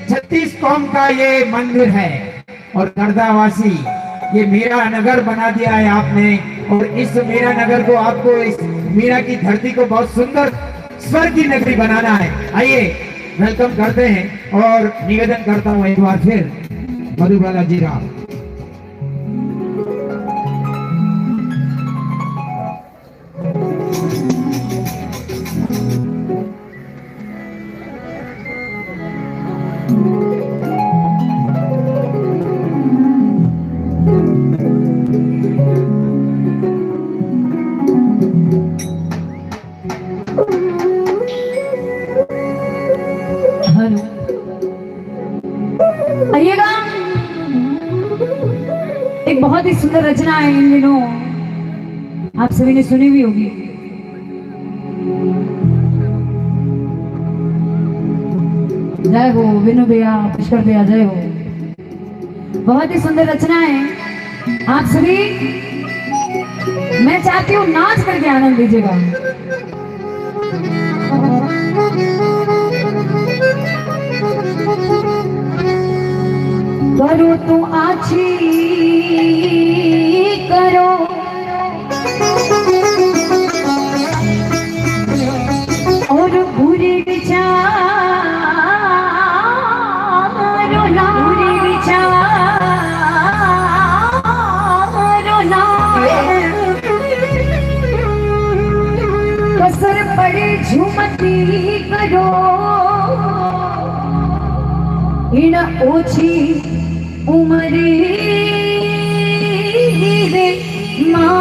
36 कौम का ये मंदिर है, और करदावासी ये मीरा नगर बना दिया है आपने, और इस मीरा नगर को आपको, इस मीरा की धरती को बहुत सुंदर स्वर्ग की नगरी बनाना है। आइए वेलकम करते हैं, और निवेदन करता हूं एक बार फिर मधुबाला जी राव। आइएगा, एक बहुत ही सुंदर रचना है इन दिनों, आप सभी ने सुनी भी होगी। जय हो विनु भैया, पुष्कर भैया, जय हो। बहुत ही सुंदर रचना है, आप सभी मैं चाहती हूँ नाच करके आनंद लीजिएगा। करो तो आछी करो, और बुरे विचार अरे झूमती करो इन ओछी उमरे रे मां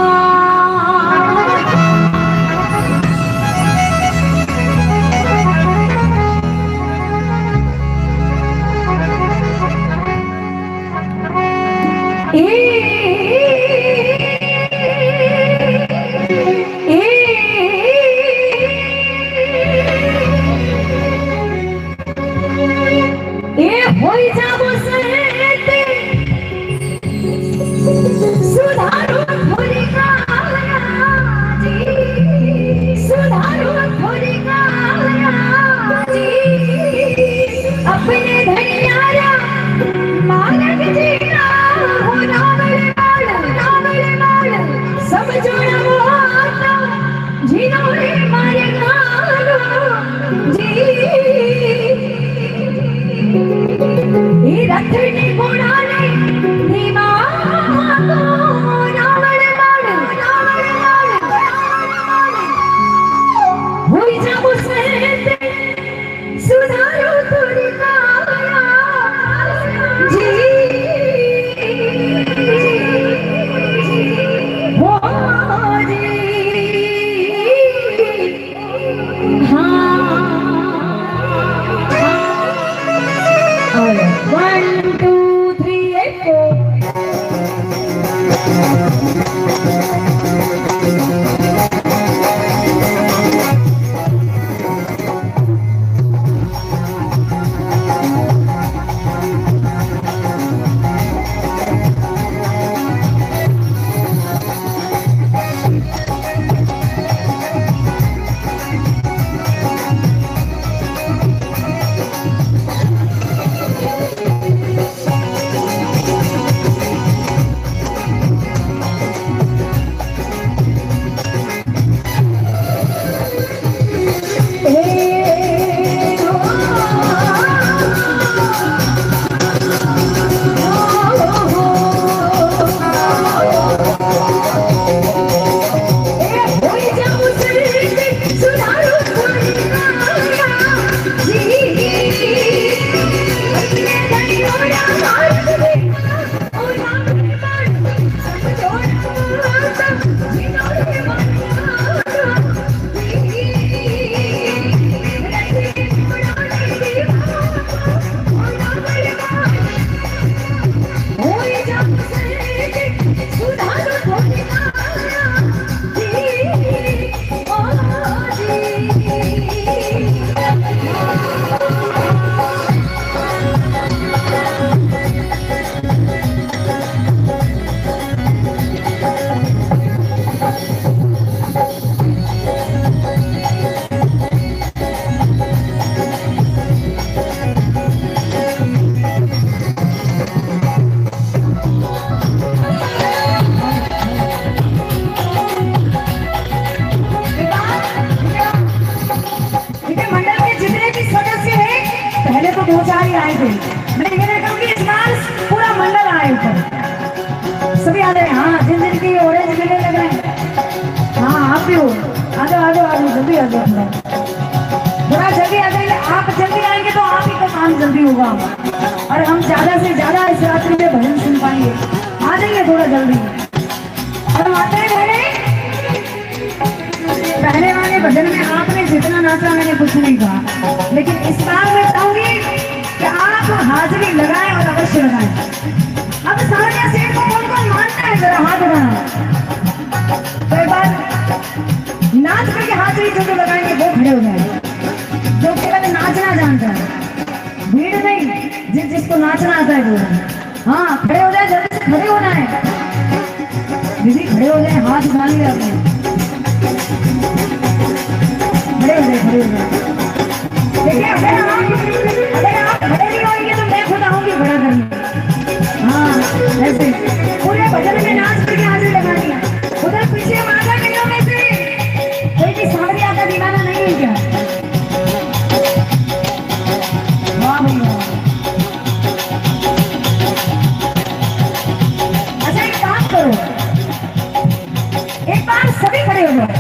सभी आ रहे हैं। हाँ जिन दिन की ऑरेंज मेले लग रहे हैं। हाँ आप भी हो, आ जाओ आ जाओ आ जाओ, जल्दी आ जाओ, थोड़ा जल्दी आ जाइए। आप जल्दी आएंगे तो आप ही का काम जल्दी होगा और हम ज्यादा से ज्यादा इस रात्रि में भजन सुन पाएंगे। आ जाइए थोड़ा जल्दी। और आते हैं पहले वाले भजन में आपने जितना नाचा मैंने कुछ नहीं कहा, लेकिन इस बार मैं चाहूंगी कि आप हाजिरी लगाएं और अवश्य लगाएं। अब सारे सेठ को कौन कौन मानता है जरा हाथ उठाना। तो एक बार नाच करके हाजिरी जो लगाएंगे वो खड़े हो जाए, जो केवल नाचना जानता है, भीड़ नहीं, जिसको नाचना आता है वो। हाँ खड़े हो जाए, जल्दी से खड़े होना है दीदी, खड़े हो जाए, हाथ उठा लिए आपने, खड़े हो जाए, खड़े हो जाए। देखिए अगर आप खड़े नहीं होंगे तो मैं खुद आऊंगी खड़ा करने। हाँ ऐसे पूरे भजन में नाच करके हाजिरी लगानी है। उधर पीछे माता मिलों में से कोई भी सावरिया का दीवाना नहीं है क्या? वाह भैया। अच्छा एक काम करो, एक बार सभी खड़े हो जाओ।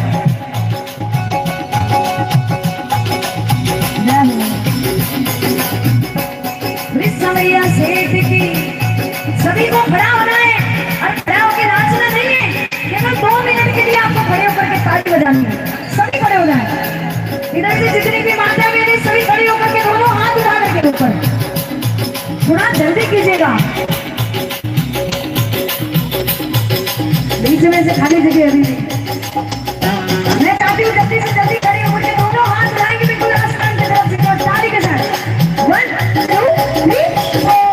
बजानी है। सभी खड़े हो जाए। इधर से जितनी भी माता बहनें सभी खड़ी होकर के दोनों हाथ उठाने के ऊपर थोड़ा जल्दी कीजिएगा। बीच में से खाली जगह अभी मैं चाहती हूँ जल्दी से जल्दी खड़ी होकर के दोनों हाथ उठाएंगे बिल्कुल आसमान की तरफ से और ताली के साथ 1 2 3 4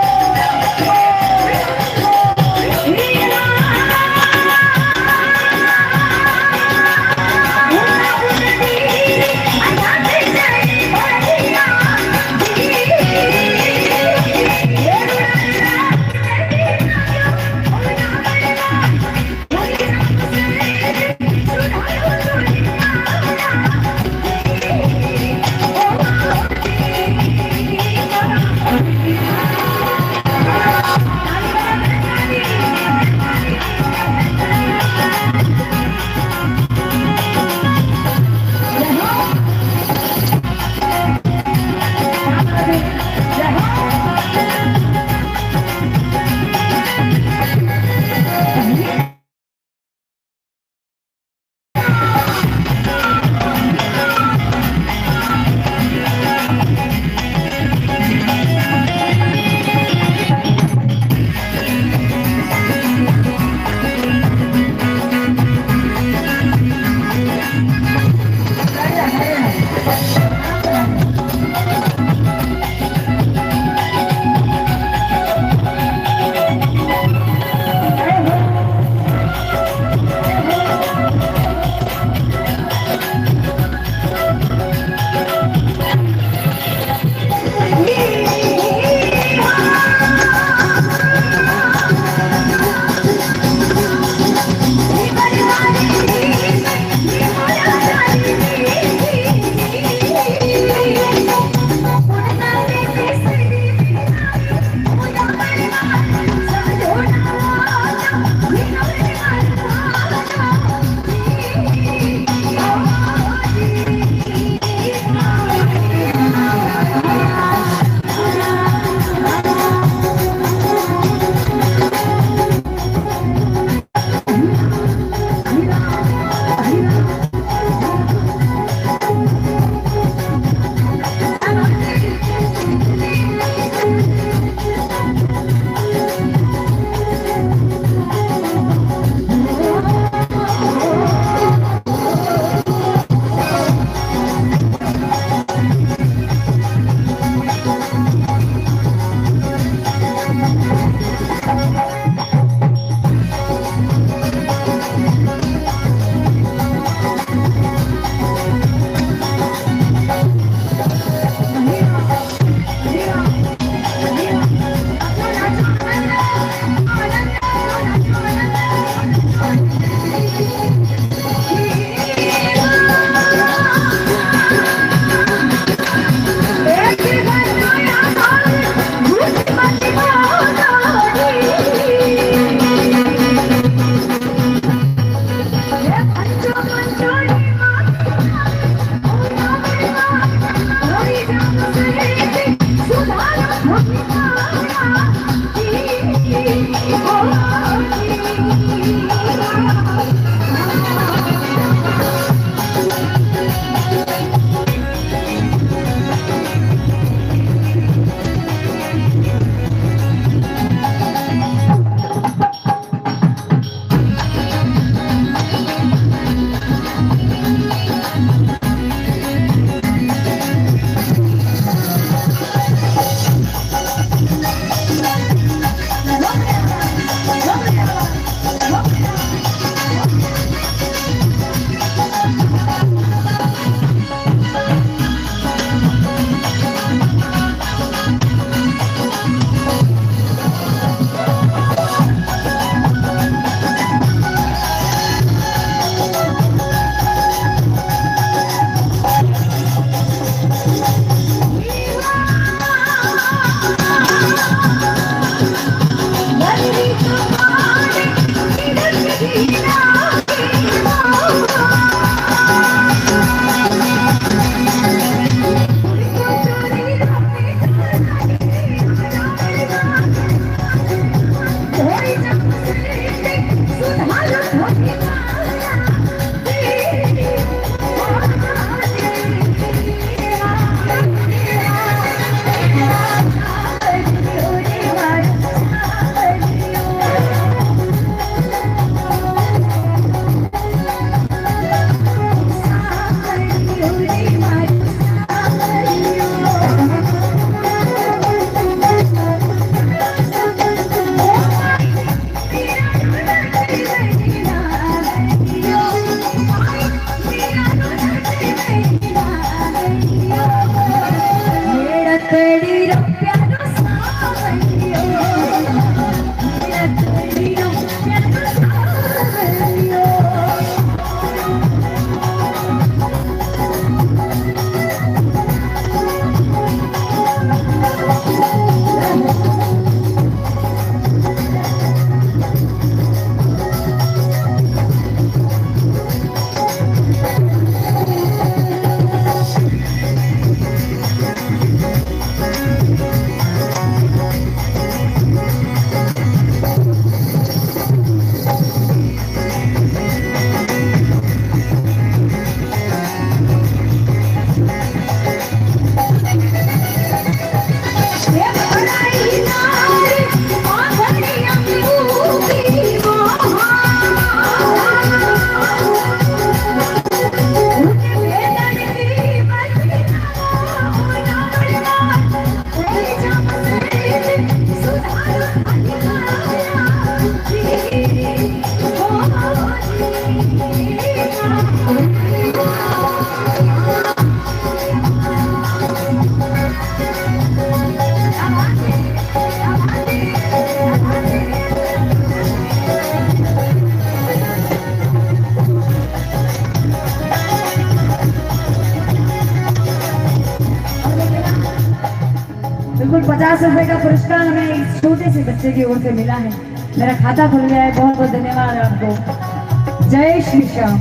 50 रुपए का पुरस्कार हमें इस छोटे से बच्चे की ओर से मिला है। मेरा खाता खुल गया है, बहुत बहुत धन्यवाद आपको। जय श्री श्याम।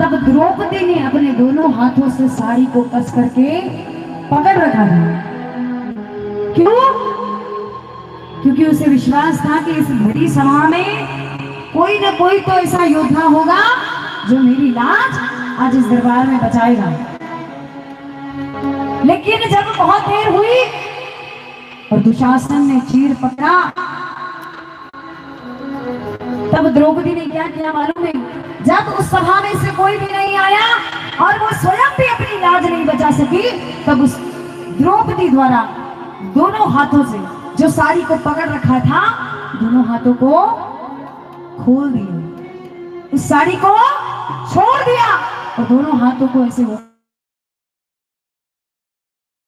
तब द्रौपदी ने अपने दोनों हाथों से साड़ी को कस करके पकड़ रखा था। क्यों? क्योंकि उसे विश्वास था कि इस बड़ी सभा में कोई न कोई तो ऐसा योद्धा होगा जो मेरी लाज आज इस दरबार में बचाएगा। लेकिन जब बहुत देर हुई और दुशासन ने चीर पकड़ा, तब द्रौपदी ने क्या किया मालूम है? जब उस सभा में से कोई भी नहीं आया और वो स्वयं भी अपनी लाज नहीं बचा सकी, तब उस द्रौपदी द्वारा दोनों हाथों से जो साड़ी को पकड़ रखा था, दोनों हाथों को खोल दिया, उस साड़ी को छोड़ दिया और दोनों हाथों को ऐसे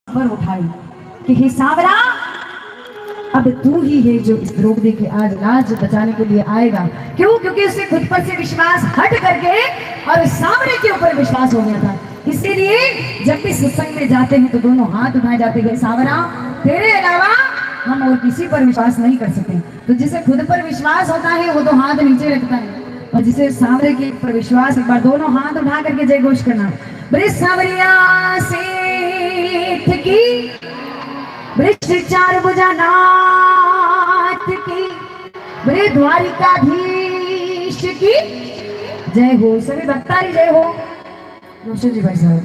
ऊपर उठाई कि हे सांवरा, अब तू ही है जो इस द्रौपदी के आज लाज बचाने के लिए आएगा। क्यों? क्योंकि उसे खुद पर से विश्वास हट करके और सांवरे के ऊपर विश्वास हो गया था। इसीलिए जब भी सत्संग में जाते हैं तो दोनों हाथ उठाए जाते हैं, सांवरा तेरे अलावा हम और किसी पर विश्वास नहीं कर सकते। तो जिसे खुद पर विश्वास होता है वो तो हाथ नीचे रखता है, और जिसे सांवरे के ऊपर विश्वास, एक बार दोनों हाथ उठा करके जय घोष करना, बड़े सांवरिया सेठ की भ्रष्टाचार बुझानाथ की, बड़े द्वारिकाधीश की जय हो। सभी भक्तारी जय हो। रोशन जी भाई साहब,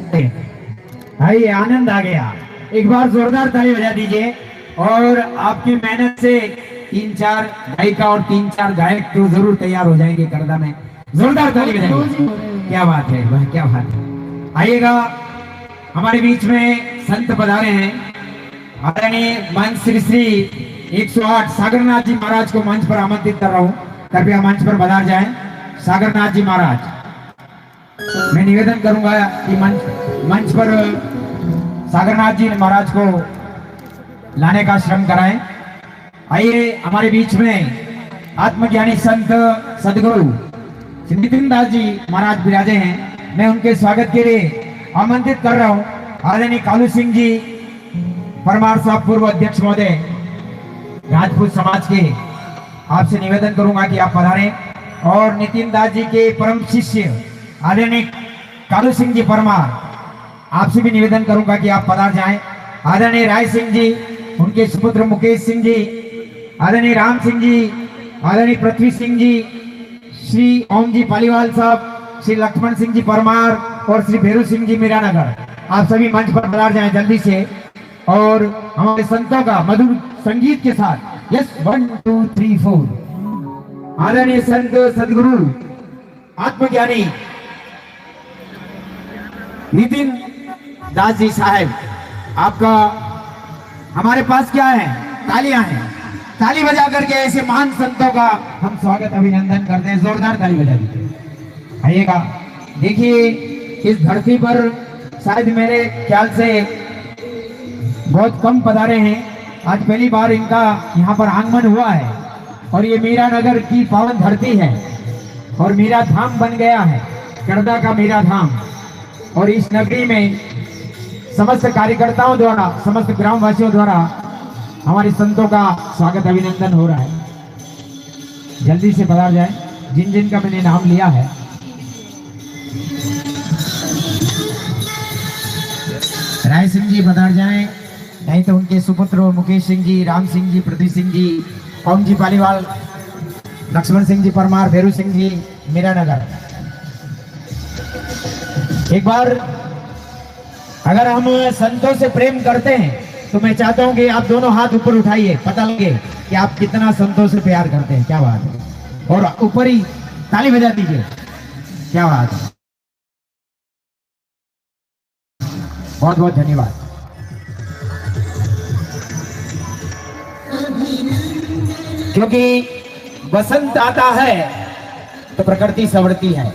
भाई आनंद आ गया, एक बार जोरदार ताली बजा दीजिए। और आपकी मेहनत से 3-4 गायिका और 3-4 गायक तो जरूर तैयार हो जाएंगे करदा में। जोरदार ताली बजाइए। क्या बात है, वह क्या बात है। आइएगा, हमारे बीच में संत पधारे हैं। आदरणीय मंच श्री 108 सागरनाथ जी महाराज को मंच पर आमंत्रित कर रहा हूँ। कृपया मंच पर पधार जाएं। सागरनाथ जी महाराज, मैं निवेदन करूंगा कि मंच पर सागरनाथ जी महाराज को लाने का श्रम कराएं। आइए, हमारे बीच में आत्मज्ञानी संत सदगुरु श्री नितिन दास जी महाराज विराजे हैं। मैं उनके स्वागत के लिए आमंत्रित कर रहा हूं। आदरणीय कालू सिंह जी परमार साहब, पूर्व अध्यक्ष महोदय राजपूत समाज के, आपसे निवेदन करूंगा कि आप पधारें। और नितिन दास जी के परम शिष्य आदरणीय कालू सिंह जी परमार, आपसे भी निवेदन करूंगा कि आप पधार जाएं। आदरणीय राय सिंह जी, उनके सुपुत्र मुकेश सिंह जी, आदरणीय राम सिंह जी, आदरणीय पृथ्वी सिंह जी, श्री ओम जी पालीवाल साहब, श्री लक्ष्मण सिंह जी परमार और श्री भैरू सिंह जी मीरानगर, आप सभी मंच पर पधार जाएं जल्दी से। और हमारे संतों का मधुर संगीत के साथ यस 1 2 3 4 आदरणीय संत सदगुरु आत्मज्ञानी नितिन दास जी साहब, आपका हमारे पास क्या है, तालियां हैं। ताली बजा करके ऐसे महान संतों का हम स्वागत अभिनंदन करते हैं। जोरदार ताली बजा दीजिए। आइएगा, देखिए इस धरती पर शायद मेरे ख्याल से बहुत कम पधारे हैं। आज पहली बार इनका यहाँ पर आगमन हुआ है। और ये मीरा नगर की पावन धरती है और मीरा धाम बन गया है, करदा का मीरा धाम। और इस नगरी में समस्त कार्यकर्ताओं द्वारा, समस्त ग्रामवासियों द्वारा हमारे संतों का स्वागत अभिनंदन हो रहा है। जल्दी से पधार जाए जिन जिन का मैंने नाम लिया है। राय सिंह जी पधार जाएं, नहीं तो उनके सुपुत्र मुकेश सिंह जी, राम सिंह जी, पृथ्वी सिंह जी, ओम जी पालीवाल, लक्ष्मण सिंह जी परमार, भैरू सिंह जी मीरानगर। एक बार अगर हम संतों से प्रेम करते हैं तो मैं चाहता हूं कि आप दोनों हाथ ऊपर उठाइए, पता लगे कि आप कितना संतों से प्यार करते हैं। क्या बात है। और ऊपर ही ताली बजा दीजिए। क्या बात है, बहुत बहुत धन्यवाद। क्योंकि बसंत आता है तो प्रकृति संवरती है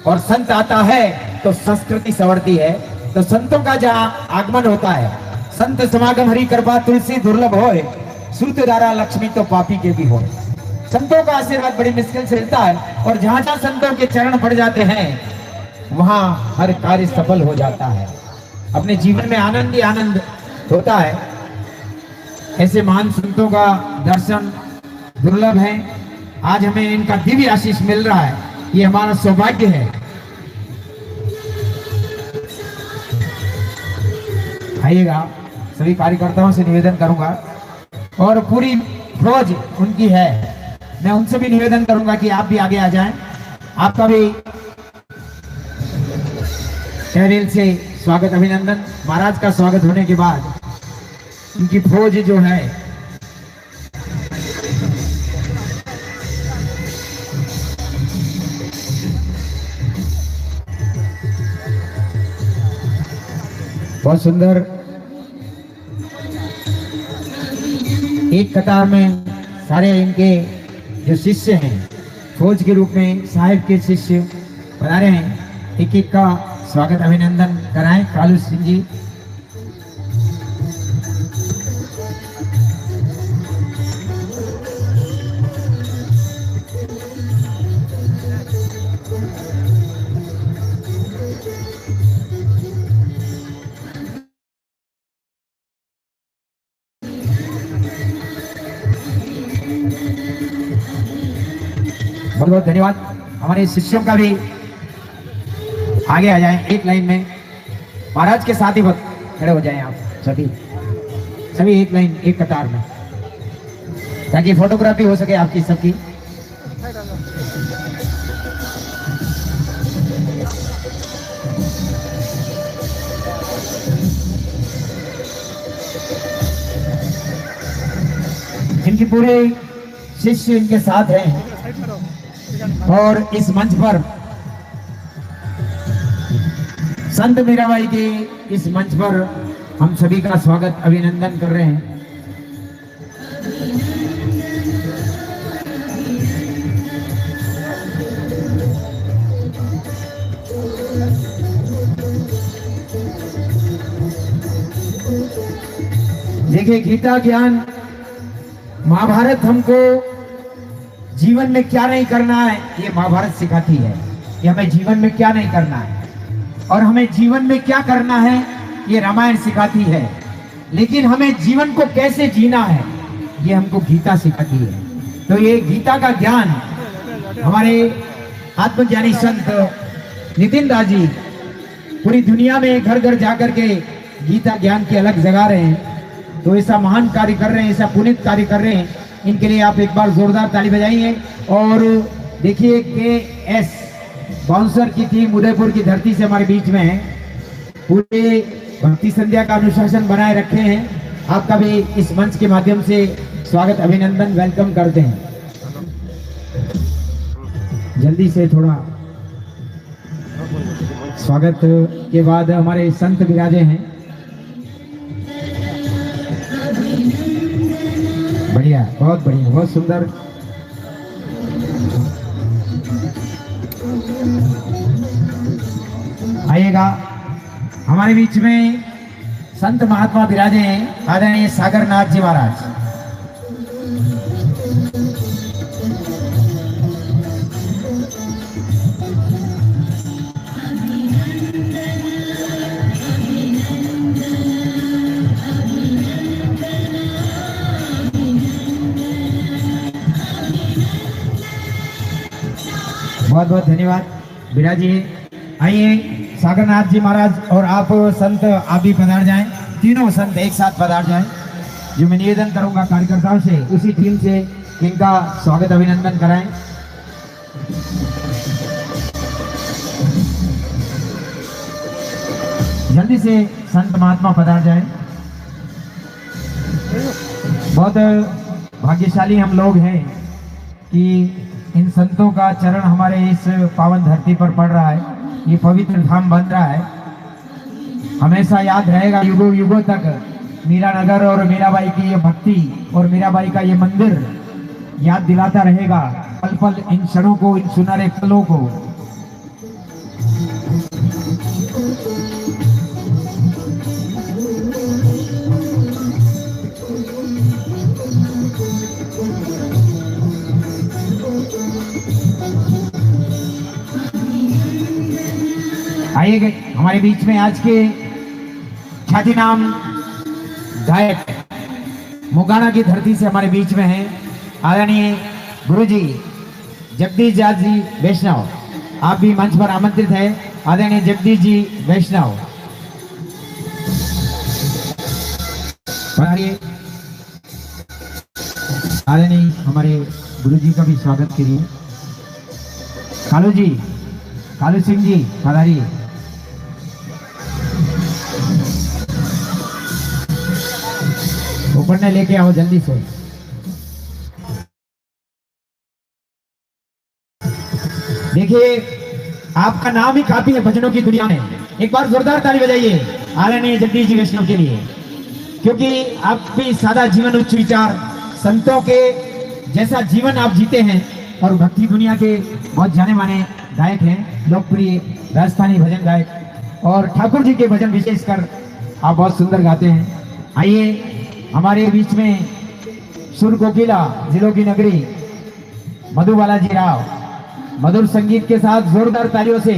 और संत आता है तो संस्कृति संवरती है। तो संतों का जहाँ आगमन होता है, संत समागम हरि कृपा तुलसी दुर्लभ होए, श्रुत धारा लक्ष्मी तो पापी के भी होए। संतों का आशीर्वाद बड़ी मुश्किल से मिलता है और जहाँ जहाँ संतों के चरण पड़ जाते हैं वहाँ हर कार्य सफल हो जाता है। अपने जीवन में आनंद ही आनंद होता है। ऐसे महान संतों का दर्शन दुर्लभ है। आज हमें इनका दिव्य आशीष मिल रहा है, ये हमारा सौभाग्य है। आइएगा, सभी कार्यकर्ताओं से निवेदन करूंगा और पूरी फौज उनकी है, मैं उनसे भी निवेदन करूंगा कि आप भी आगे आ जाएं। आपका भी तहरीर से स्वागत अभिनंदन। महाराज का स्वागत होने के बाद उनकी फौज जो है बहुत सुंदर, एक कतार में सारे इनके जो शिष्य हैं, फौज के रूप में साहिब के शिष्य बना रहे हैं। एक एक का स्वागत अभिनंदन कराएं। कालू सिंह जी, बहुत बहुत धन्यवाद। हमारे शिष्यों का भी आगे आ जाएं एक लाइन में, महाराज के साथ ही खड़े हो जाएं आप सभी। सभी एक लाइन एक कतार में, ताकि फोटोग्राफी हो सके आपकी सबकी। इनके पूरे शिष्य इनके साथ हैं और इस मंच पर संत मीराबाई के इस मंच पर हम सभी का स्वागत अभिनंदन कर रहे हैं। देखिए, गीता ज्ञान महाभारत हमको जीवन में क्या नहीं करना है ये महाभारत सिखाती है कि हमें जीवन में क्या नहीं करना है, और हमें जीवन में क्या करना है ये रामायण सिखाती है। लेकिन हमें जीवन को कैसे जीना है ये हमको गीता सिखाती है। तो ये गीता का ज्ञान हमारे आत्मज्ञानी संत नितिन दास जी पूरी दुनिया में घर घर जाकर के गीता ज्ञान की अलग जगा रहे हैं। तो ऐसा महान कार्य कर रहे हैं, ऐसा पुनीत कार्य कर रहे हैं, इनके लिए आप एक बार जोरदार ताली बजाइए। और देखिए KS बाउंसर की टीम उदयपुर की धरती से हमारे बीच में है, पूरे भक्ति संध्या का अनुशासन बनाए रखे हैं। आपका भी इस मंच के माध्यम से स्वागत अभिनंदन वेलकम करते हैं। जल्दी से थोड़ा स्वागत के बाद हमारे संत विराजे हैं। बढ़िया, बहुत बढ़िया, बहुत सुंदर। आइएगा, हमारे बीच में संत महात्मा विराजे हैं आदरणीय सागरनाथ जी महाराज। बहुत बहुत धन्यवाद विराजिए। आइए सागरनाथ जी महाराज और आप संत आप भी पधार जाएं, तीनों संत एक साथ पधार जाएं। जो मैं निवेदन करूंगा कार्यकर्ताओं से उसी टीम से इनका स्वागत अभिनंदन कराएं। जल्दी से संत महात्मा पधार जाएं। बहुत भाग्यशाली हम लोग हैं कि इन संतों का चरण हमारे इस पावन धरती पर पड़ रहा है, ये पवित्र धाम बन रहा है। हमेशा याद रहेगा युगों युगों तक मीरानगर और मीराबाई की ये भक्ति और मीराबाई का ये मंदिर याद दिलाता रहेगा पल पल इन क्षणों को, इन सुनहरे पलों को। आइए, हमारे बीच में आज के ख्याति नाम गायक मुगाना की धरती से हमारे बीच में हैं आदरणीय गुरुजी जगदीश जी वैष्णव। आप भी मंच पर आमंत्रित हैं आदरणीय जगदीश जी वैष्णव। आदरणीय हमारे गुरुजी का भी स्वागत करिए। कालू सिंह जी पधारिए। ऊपर ने लेके आओ जल्दी से। देखिए, आपका नाम ही काफी है भजनों की दुनिया में। एक बार जोरदार ताली बजाइए आदरणीय जगदीश जी वैष्णव के लिए, क्योंकि आप भी सादा जीवन उच्च विचार संतों के जैसा जीवन आप जीते हैं और भक्ति दुनिया के बहुत जाने माने गायक हैं, लोकप्रिय राजस्थानी भजन गायक, और ठाकुर जी के भजन विशेषकर आप बहुत सुंदर गाते हैं। आइए, हमारे बीच में सुर कोकिला जिलों की नगरी मधु बालाजी राव मधुर संगीत के साथ जोरदार तालियों से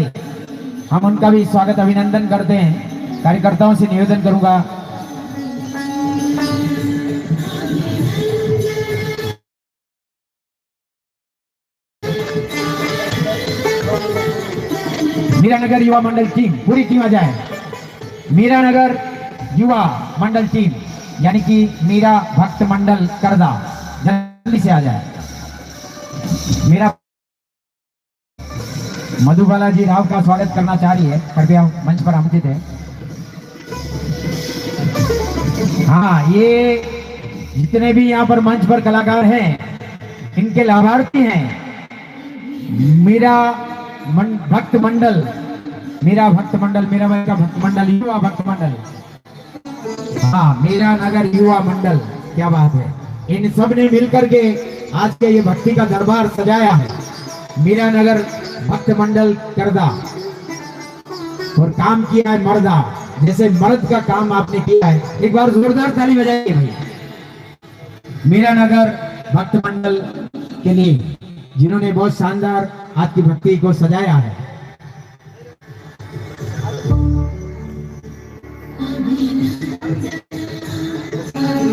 हम उनका भी स्वागत अभिनंदन करते हैं। कार्यकर्ताओं से निवेदन करूंगा मीरानगर युवा मंडल टीम, पूरी टीम आ जाए। मीरानगर युवा मंडल टीम यानी कि मीरा भक्त मंडल करदा, जल्दी से आ जाए। मेरा मधु बालाजी राव का स्वागत करना चाह रही है, कृपया मंच पर आमंत्रित है। हाँ, ये जितने भी यहाँ पर मंच पर कलाकार हैं, इनके लाभार्थी हैं भक्त मंडल, मीरा भक्त मंडल, मीरा भाई का भक्त मंडल, युवा भक्त मंडल, हाँ मीरा नगर युवा मंडल, क्या बात है। इन सब ने मिलकर के आज के ये भक्ति का दरबार सजाया है। मीरा नगर भक्त मंडल करदा, और काम किया है मर्दा, जैसे मर्द का काम आपने किया है। एक बार जोरदार ताली बजाइए भाई मीरा नगर भक्त मंडल के लिए, जिन्होंने बहुत शानदार आज की भक्ति को सजाया है।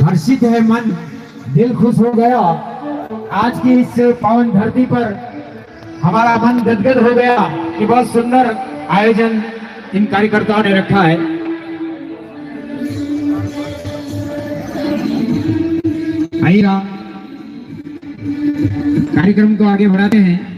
हर्षित है मन, दिल खुश हो गया। आज की इस पावन धरती पर हमारा मन गदगद हो गया कि बहुत सुंदर आयोजन इन कार्यकर्ताओं ने रखा है। आइए कार्यक्रम को आगे बढ़ाते हैं।